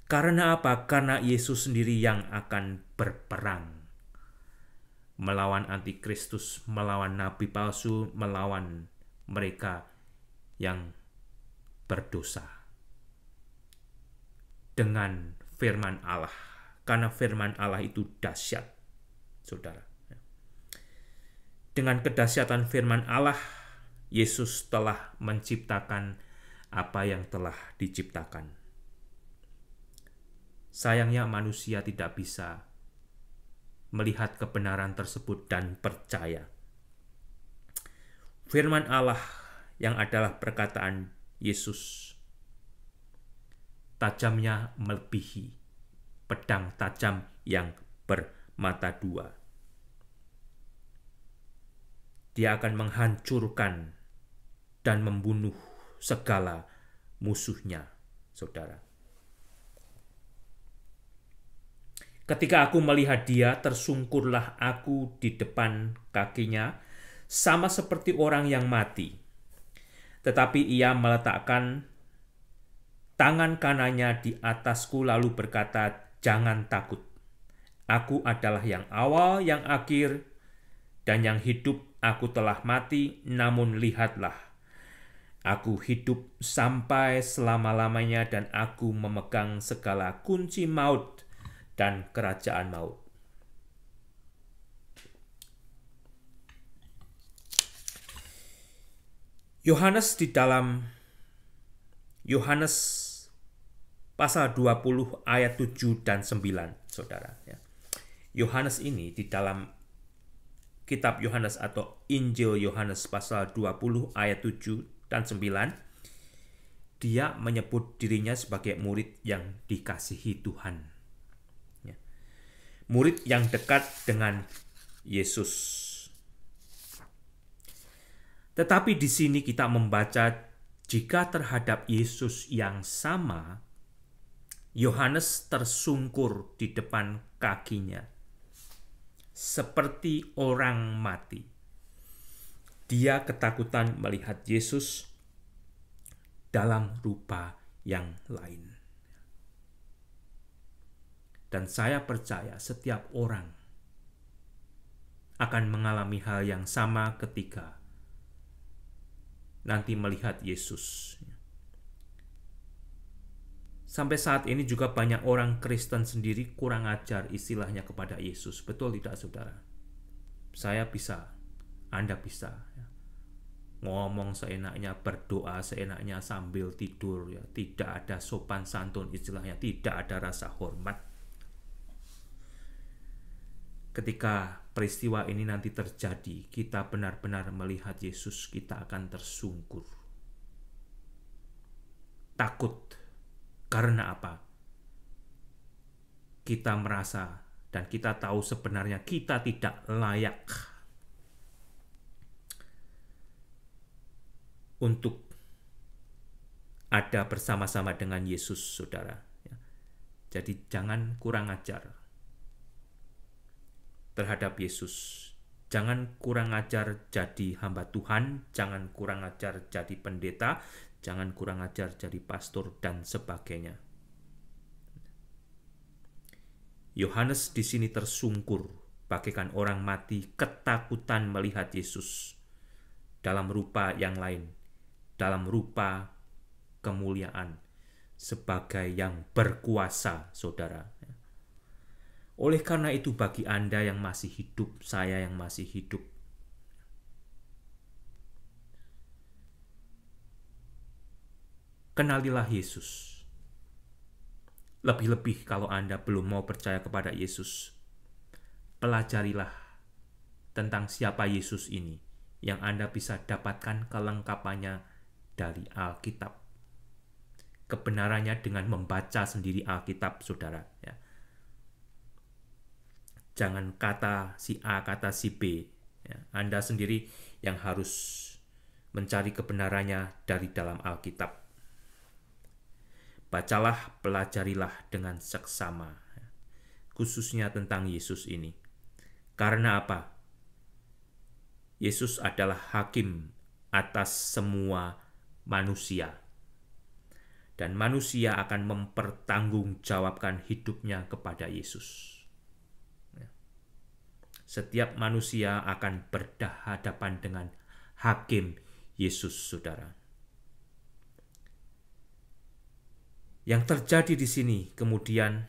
Karena apa? Karena Yesus sendiri yang akan berperang melawan antikristus, melawan nabi palsu, melawan mereka yang berdosa dengan firman Allah. Karena firman Allah itu dahsyat, saudara. Dengan kedahsyatan firman Allah, Yesus telah menciptakan apa yang telah diciptakan. Sayangnya manusia tidak bisa melihat kebenaran tersebut dan percaya. Firman Allah yang adalah perkataan Yesus, tajamnya melebihi pedang tajam yang bermata 2. Dia akan menghancurkan dan membunuh segala musuhnya, saudara. Ketika aku melihat dia, tersungkurlah aku di depan kakinya, sama seperti orang yang mati. Tetapi ia meletakkan tangan kanannya di atasku lalu berkata, "Jangan takut. Aku adalah yang awal, yang akhir, dan yang hidup. Aku telah mati, namun lihatlah. Aku hidup sampai selama-lamanya dan aku memegang segala kunci maut dan kerajaan maut." Yohanes di dalam Yohanes pasal 20 ayat 7 dan 9, saudara. Yohanes ini di dalam kitab Yohanes atau Injil Yohanes pasal 20 ayat 7 dan 9, dia menyebut dirinya sebagai murid yang dikasihi Tuhan. Murid yang dekat dengan Yesus. Tetapi di sini kita membaca jika terhadap Yesus yang sama, Yohanes tersungkur di depan kakinya seperti orang mati. Dia ketakutan melihat Yesus dalam rupa yang lain. Dan saya percaya setiap orang akan mengalami hal yang sama ketika nanti melihat Yesus. Sampai saat ini juga banyak orang Kristen sendiri kurang ajar istilahnya kepada Yesus. Betul tidak, saudara? Saya bisa, Anda bisa. Ngomong seenaknya, berdoa seenaknya sambil tidur. Tidak ada sopan santun istilahnya, tidak ada rasa hormat. Ketika peristiwa ini nanti terjadi, kita benar-benar melihat Yesus, kita akan tersungkur. Takut. Karena apa? Kita merasa dan kita tahu sebenarnya kita tidak layak untuk ada bersama-sama dengan Yesus, saudara. Jadi jangan kurang ajar terhadap Yesus. Jangan kurang ajar jadi hamba Tuhan, jangan kurang ajar jadi pendeta, jangan kurang ajar jadi pastor dan sebagainya. Yohanes di sini tersungkur bagaikan orang mati, ketakutan melihat Yesus dalam rupa yang lain, dalam rupa kemuliaan sebagai yang berkuasa, saudara. Oleh karena itu bagi Anda yang masih hidup, saya yang masih hidup, kenalilah Yesus. Lebih-lebih kalau Anda belum mau percaya kepada Yesus, pelajarilah tentang siapa Yesus ini, yang Anda bisa dapatkan kelengkapannya dari Alkitab. Kebenarannya dengan membaca sendiri Alkitab, saudara. Jangan kata si A, kata si B. Anda sendiri yang harus mencari kebenarannya dari dalam Alkitab. Bacalah, pelajarilah dengan seksama, khususnya tentang Yesus ini. Karena apa? Yesus adalah hakim atas semua manusia. Dan manusia akan mempertanggungjawabkan hidupnya kepada Yesus. Setiap manusia akan berhadapan dengan hakim Yesus, saudara. Yang terjadi di sini kemudian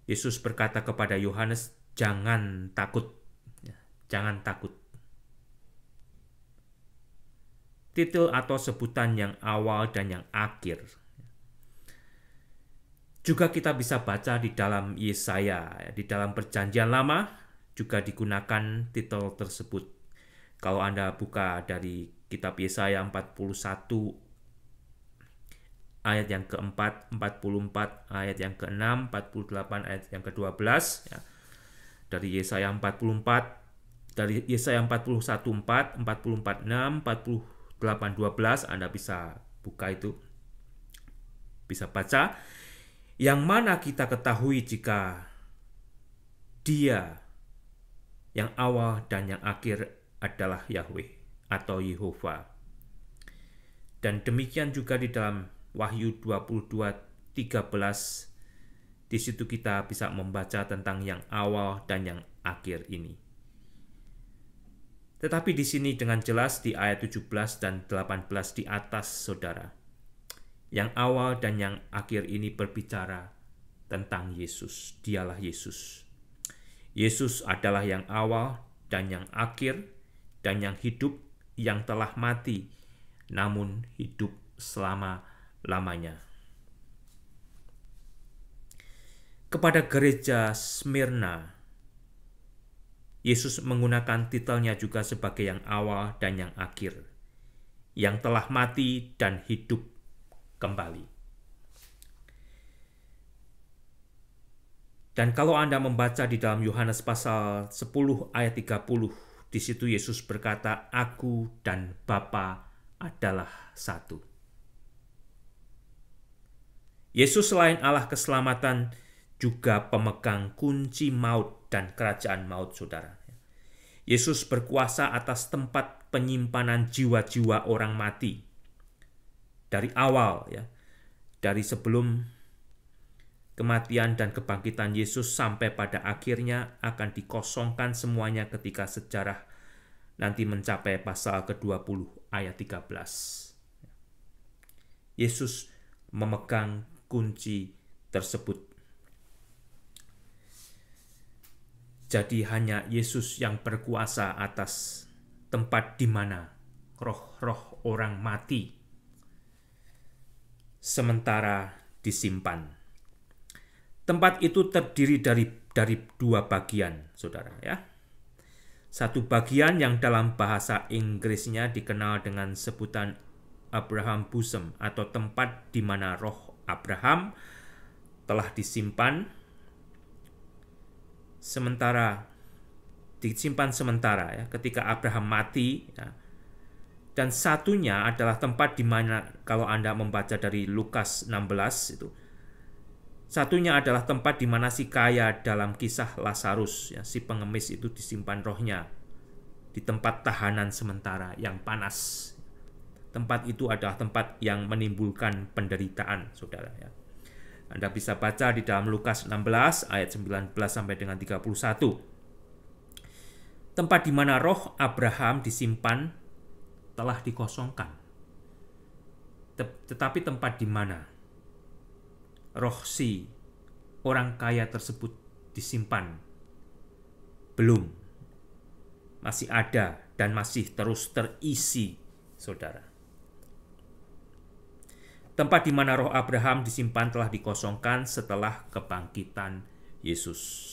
Yesus berkata kepada Yohanes, jangan takut. Jangan takut. Titel atau sebutan yang awal dan yang akhir. Juga kita bisa baca di dalam Yesaya, di dalam Perjanjian Lama juga digunakan titel tersebut. Kalau Anda buka dari kitab Yesaya 41 ayat yang keempat, 44 ayat yang ke-6, 48 ayat yang ke-12, Dari Yesaya 44 Dari Yesaya 41:4, 44:6, 48:12, Anda bisa buka itu. Bisa baca. Yang mana kita ketahui jika Dia yang awal dan yang akhir adalah Yahweh atau Yehova. Dan demikian juga di dalam Wahyu 22:13, di situ kita bisa membaca tentang yang awal dan yang akhir ini. Tetapi di sini dengan jelas di ayat 17 dan 18 di atas, saudara, yang awal dan yang akhir ini berbicara tentang Yesus. Dialah Yesus. Yesus adalah yang awal dan yang akhir dan yang hidup, yang telah mati namun hidup selama-lamanya. Kepada gereja Smyrna, Yesus menggunakan titelnya juga sebagai yang awal dan yang akhir, yang telah mati dan hidup kembali. Dan kalau Anda membaca di dalam Yohanes pasal 10 ayat 30, di situ Yesus berkata, "Aku dan Bapa adalah satu." Yesus selain Allah keselamatan juga pemegang kunci maut dan kerajaan maut, saudara. Yesus berkuasa atas tempat penyimpanan jiwa-jiwa orang mati. Dari awal, ya, dari sebelum kematian dan kebangkitan Yesus sampai pada akhirnya akan dikosongkan semuanya ketika sejarah nanti mencapai pasal ke-20 ayat 13. Yesus memegang kunci tersebut. Jadi hanya Yesus yang berkuasa atas tempat di mana roh-roh orang mati sementara disimpan. Tempat itu terdiri dari dua bagian, saudara, ya. Satu bagian yang dalam bahasa Inggrisnya dikenal dengan sebutan Abraham Bosom, atau tempat di mana roh Abraham telah disimpan sementara, ya, ketika Abraham mati, ya. Dan satunya adalah tempat di mana, kalau Anda membaca dari Lukas 16 itu, satunya adalah tempat di mana si kaya dalam kisah Lazarus, ya, si pengemis itu disimpan rohnya di tempat tahanan sementara yang panas. Tempat itu adalah tempat yang menimbulkan penderitaan, saudara, ya. Anda bisa baca di dalam Lukas 16 ayat 19 sampai dengan 31. Tempat di mana roh Abraham disimpan telah dikosongkan. Tetapi tempat di mana roh si orang kaya tersebut disimpan belum, masih ada dan masih terus terisi, saudara. Tempat di mana roh Abraham disimpan telah dikosongkan setelah kebangkitan Yesus.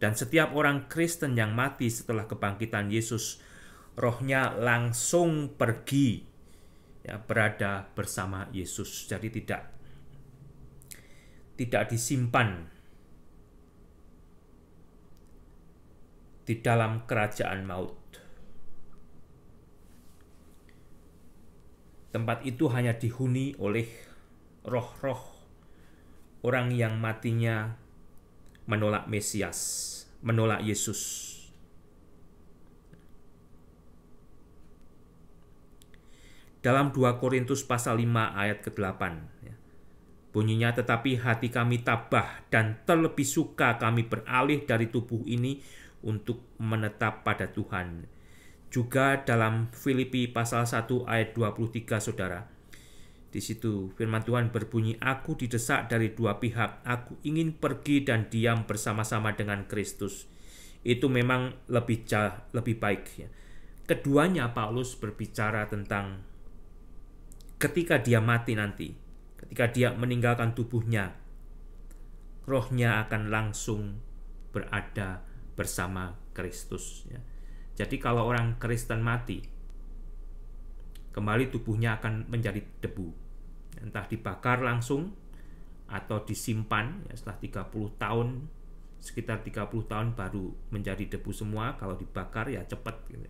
Dan setiap orang Kristen yang mati setelah kebangkitan Yesus, rohnya langsung pergi, ya, berada bersama Yesus. Jadi tidak disimpan di dalam kerajaan maut. Tempat itu hanya dihuni oleh roh-roh orang yang matinya menolak Mesias, menolak Yesus. Dalam 2 Korintus pasal 5 ayat ke-8, ya, bunyinya, "Tetapi hati kami tabah dan terlebih suka kami beralih dari tubuh ini untuk menetap pada Tuhan." Juga dalam Filipi pasal 1 ayat 23, saudara. Di situ firman Tuhan berbunyi, "Aku didesak dari dua pihak. Aku ingin pergi dan diam bersama-sama dengan Kristus." Itu memang lebih baik, ya. Keduanya Paulus berbicara tentang ketika dia mati nanti, ketika dia meninggalkan tubuhnya, rohnya akan langsung berada bersama Kristus, ya. Jadi kalau orang Kristen mati, kembali tubuhnya akan menjadi debu. Entah dibakar langsung atau disimpan, ya, setelah 30 tahun sekitar 30 tahun baru menjadi debu semua. Kalau dibakar ya cepat gitu.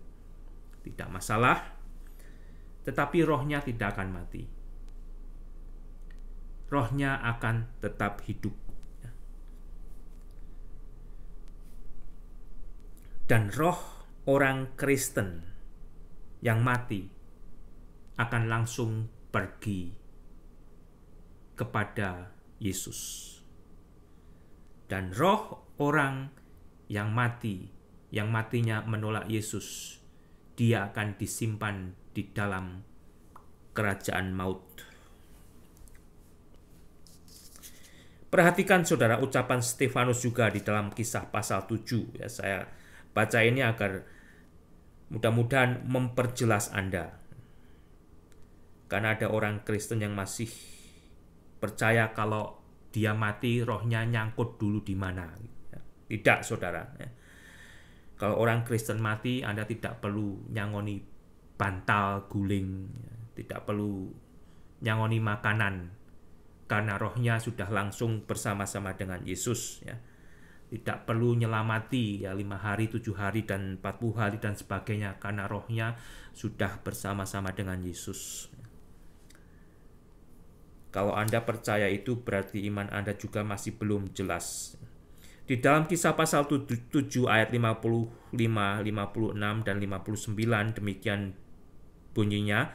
Tidak masalah. Tetapi rohnya tidak akan mati. Rohnya akan tetap hidup. Dan roh orang Kristen yang mati akan langsung pergi kepada Yesus. Dan roh orang yang mati, yang matinya menolak Yesus, dia akan disimpan di dalam kerajaan maut. Perhatikan saudara ucapan Stefanus juga di dalam Kisah pasal 7. Ya, saya baca ini agar mudah-mudahan memperjelas Anda. Karena ada orang Kristen yang masih percaya kalau dia mati rohnya nyangkut dulu di mana. Tidak, saudara. Kalau orang Kristen mati, Anda tidak perlu nyangoni bantal guling, tidak perlu nyangoni makanan, karena rohnya sudah langsung bersama-sama dengan Yesus. Tidak perlu nyelamati 5 hari, 7 hari, dan 40 hari dan sebagainya, karena rohnya sudah bersama-sama dengan Yesus. Kalau Anda percaya itu, berarti iman Anda juga masih belum jelas. Di dalam Kisah pasal 7 ayat 55, 56, dan 59 demikian bunyinya,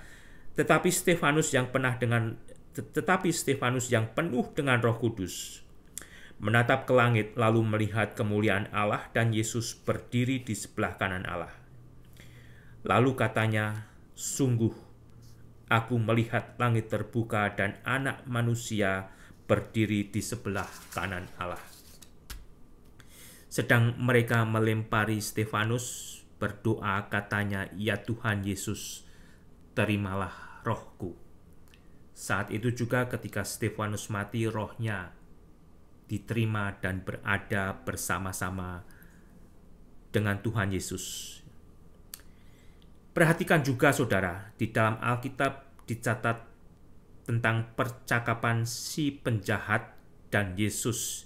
tetapi Stefanus yang penuh dengan Roh Kudus menatap ke langit lalu melihat kemuliaan Allah dan Yesus berdiri di sebelah kanan Allah. Lalu katanya, sungguh aku melihat langit terbuka dan Anak Manusia berdiri di sebelah kanan Allah. Sedang mereka melempari Stefanus, berdoa katanya, ya Tuhan Yesus, terimalah rohku. Saat itu juga ketika Stefanus mati, rohnya diterima dan berada bersama-sama dengan Tuhan Yesus. Perhatikan juga saudara, di dalam Alkitab dicatat tentang percakapan si penjahat dan Yesus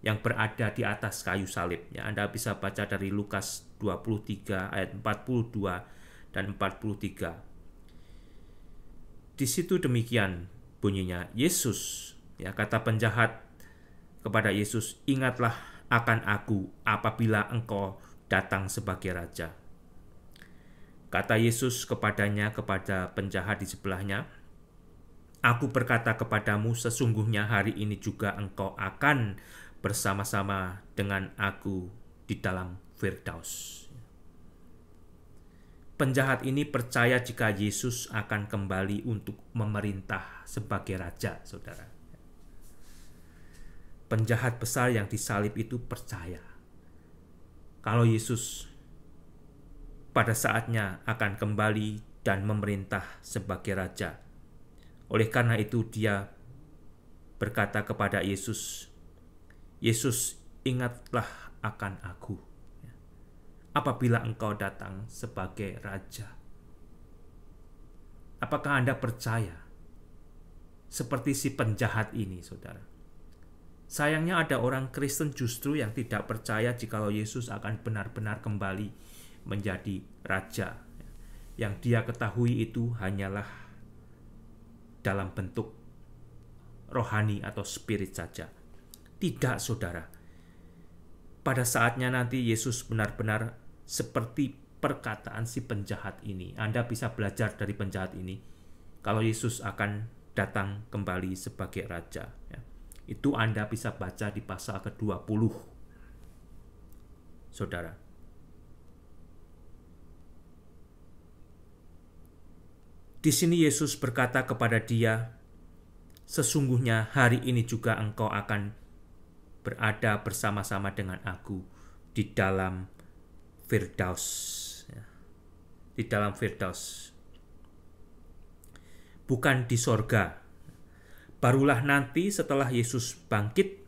yang berada di atas kayu salib. Anda bisa baca dari Lukas 23 ayat 42 dan 43. Di situ demikian bunyinya, Yesus, kata penjahat kepada Yesus, ingatlah akan aku apabila engkau datang sebagai raja. Kata Yesus kepadanya, kepada penjahat di sebelahnya, aku berkata kepadamu, sesungguhnya hari ini juga engkau akan bersama-sama dengan aku di dalam Firdaus. Penjahat ini percaya jika Yesus akan kembali untuk memerintah sebagai raja, saudara. Penjahat besar yang disalib itu percaya kalau Yesus pada saatnya akan kembali dan memerintah sebagai raja. Oleh karena itu dia berkata kepada Yesus, Yesus, ingatlah akan aku apabila engkau datang sebagai raja. Apakah Anda percaya seperti si penjahat ini, saudara? Sayangnya ada orang Kristen justru yang tidak percaya jikalau Yesus akan benar-benar kembali menjadi raja. Yang dia ketahui itu hanyalah dalam bentuk rohani atau spirit saja. Tidak, saudara. Pada saatnya nanti Yesus benar-benar seperti perkataan si penjahat ini. Anda bisa belajar dari penjahat ini. Kalau Yesus akan datang kembali sebagai raja. Itu Anda bisa baca di pasal ke-20. Saudara. Di sini Yesus berkata kepada dia, sesungguhnya hari ini juga engkau akan berada bersama-sama dengan aku di dalam Firdaus. Di dalam Firdaus. Bukan di sorga. Barulah nanti setelah Yesus bangkit,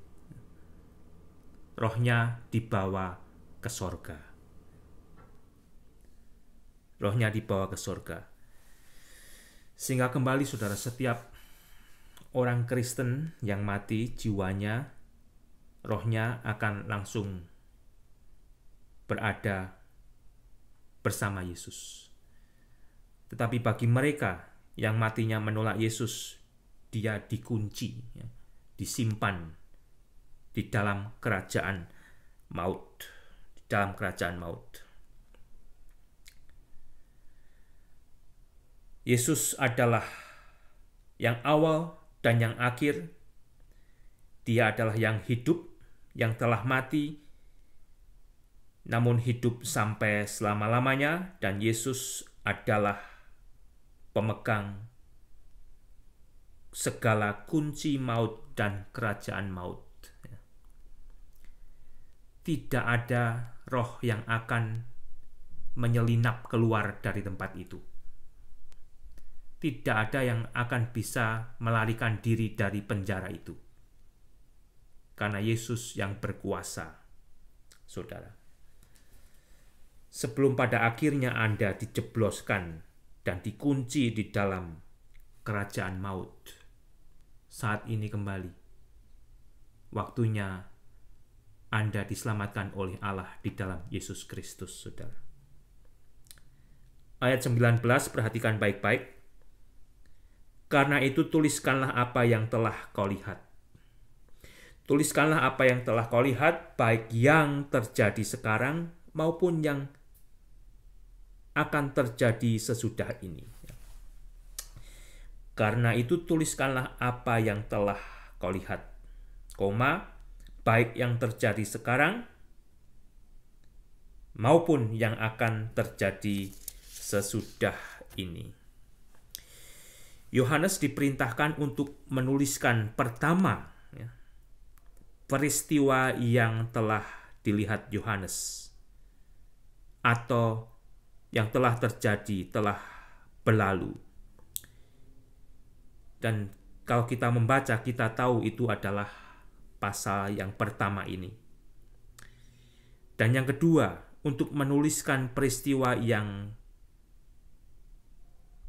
rohnya dibawa ke sorga. Rohnya dibawa ke sorga. Sehingga kembali saudara, setiap orang Kristen yang mati jiwanya rohnya akan langsung berada bersama Yesus. Tetapi bagi mereka yang matinya menolak Yesus, dia dikunci, disimpan di dalam kerajaan maut, Yesus adalah yang awal dan yang akhir. Dia adalah yang hidup, yang telah mati, namun hidup sampai selama-lamanya, dan Yesus adalah pemegang segala kunci maut dan kerajaan maut. Tidak ada roh yang akan menyelinap keluar dari tempat itu. Tidak ada yang akan bisa melarikan diri dari penjara itu. Karena Yesus yang berkuasa, saudara. Sebelum pada akhirnya Anda dijebloskan dan dikunci di dalam kerajaan maut, saat ini kembali waktunya Anda diselamatkan oleh Allah di dalam Yesus Kristus, saudara. Ayat 19, perhatikan baik-baik. Karena itu tuliskanlah apa yang telah kau lihat. Tuliskanlah apa yang telah kau lihat, baik yang terjadi sekarang maupun yang akan terjadi sesudah ini. Karena itu tuliskanlah apa yang telah kau lihat, baik yang terjadi sekarang maupun yang akan terjadi sesudah ini. Yohanes diperintahkan untuk menuliskan pertama peristiwa yang telah dilihat Yohanes atau yang telah terjadi, telah berlalu. Dan kalau kita membaca, kita tahu itu adalah pasal yang pertama ini. Dan yang kedua, untuk menuliskan peristiwa yang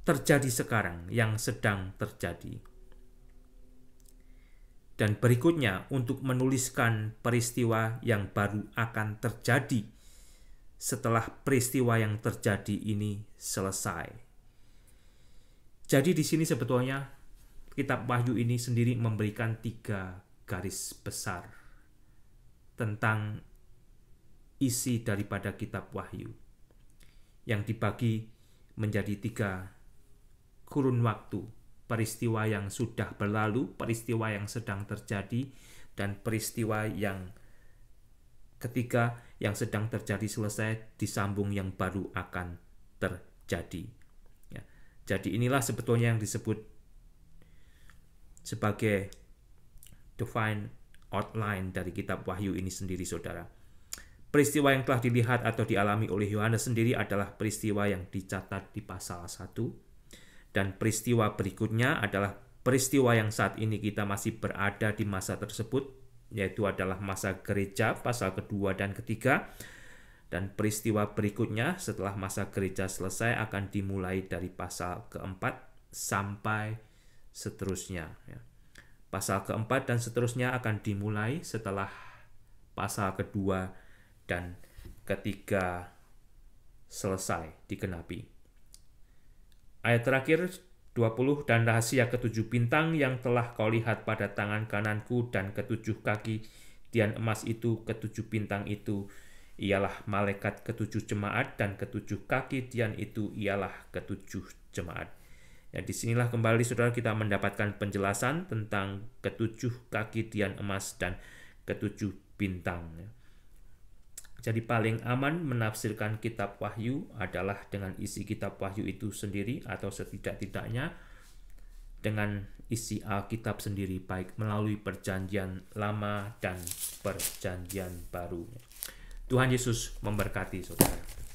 terjadi sekarang, yang sedang terjadi. Dan berikutnya, untuk menuliskan peristiwa yang baru akan terjadi setelah peristiwa yang terjadi ini selesai. Jadi di sini sebetulnya kitab Wahyu ini sendiri memberikan 3 garis besar tentang isi daripada kitab Wahyu yang dibagi menjadi 3 kurun waktu: peristiwa yang sudah berlalu, peristiwa yang sedang terjadi, dan peristiwa yang ketiga yang sedang terjadi selesai disambung yang baru akan terjadi. Ya. Jadi inilah sebetulnya yang disebut sebagai divine outline dari kitab Wahyu ini sendiri, saudara. Peristiwa yang telah dilihat atau dialami oleh Yohanes sendiri adalah peristiwa yang dicatat di pasal 1. Dan peristiwa berikutnya adalah peristiwa yang saat ini kita masih berada di masa tersebut, yaitu adalah masa gereja, pasal kedua dan ketiga. Dan peristiwa berikutnya setelah masa gereja selesai akan dimulai dari pasal keempat sampai seterusnya. Pasal keempat dan seterusnya akan dimulai setelah pasal kedua dan ketiga selesai digenapi. Ayat terakhir 20, dan rahasia ketujuh bintang yang telah kau lihat pada tangan kananku dan ketujuh kaki dian emas itu, ketujuh bintang itu ialah malaikat ketujuh jemaat, dan ketujuh kaki dian itu ialah ketujuh jemaat. Ya, disinilah kembali saudara kita mendapatkan penjelasan tentang ketujuh kaki dian emas dan ketujuh bintang. Jadi paling aman menafsirkan kitab Wahyu adalah dengan isi kitab Wahyu itu sendiri, atau setidak-tidaknya dengan isi Alkitab sendiri, baik melalui perjanjian lama dan perjanjian baru. Tuhan Yesus memberkati saudara.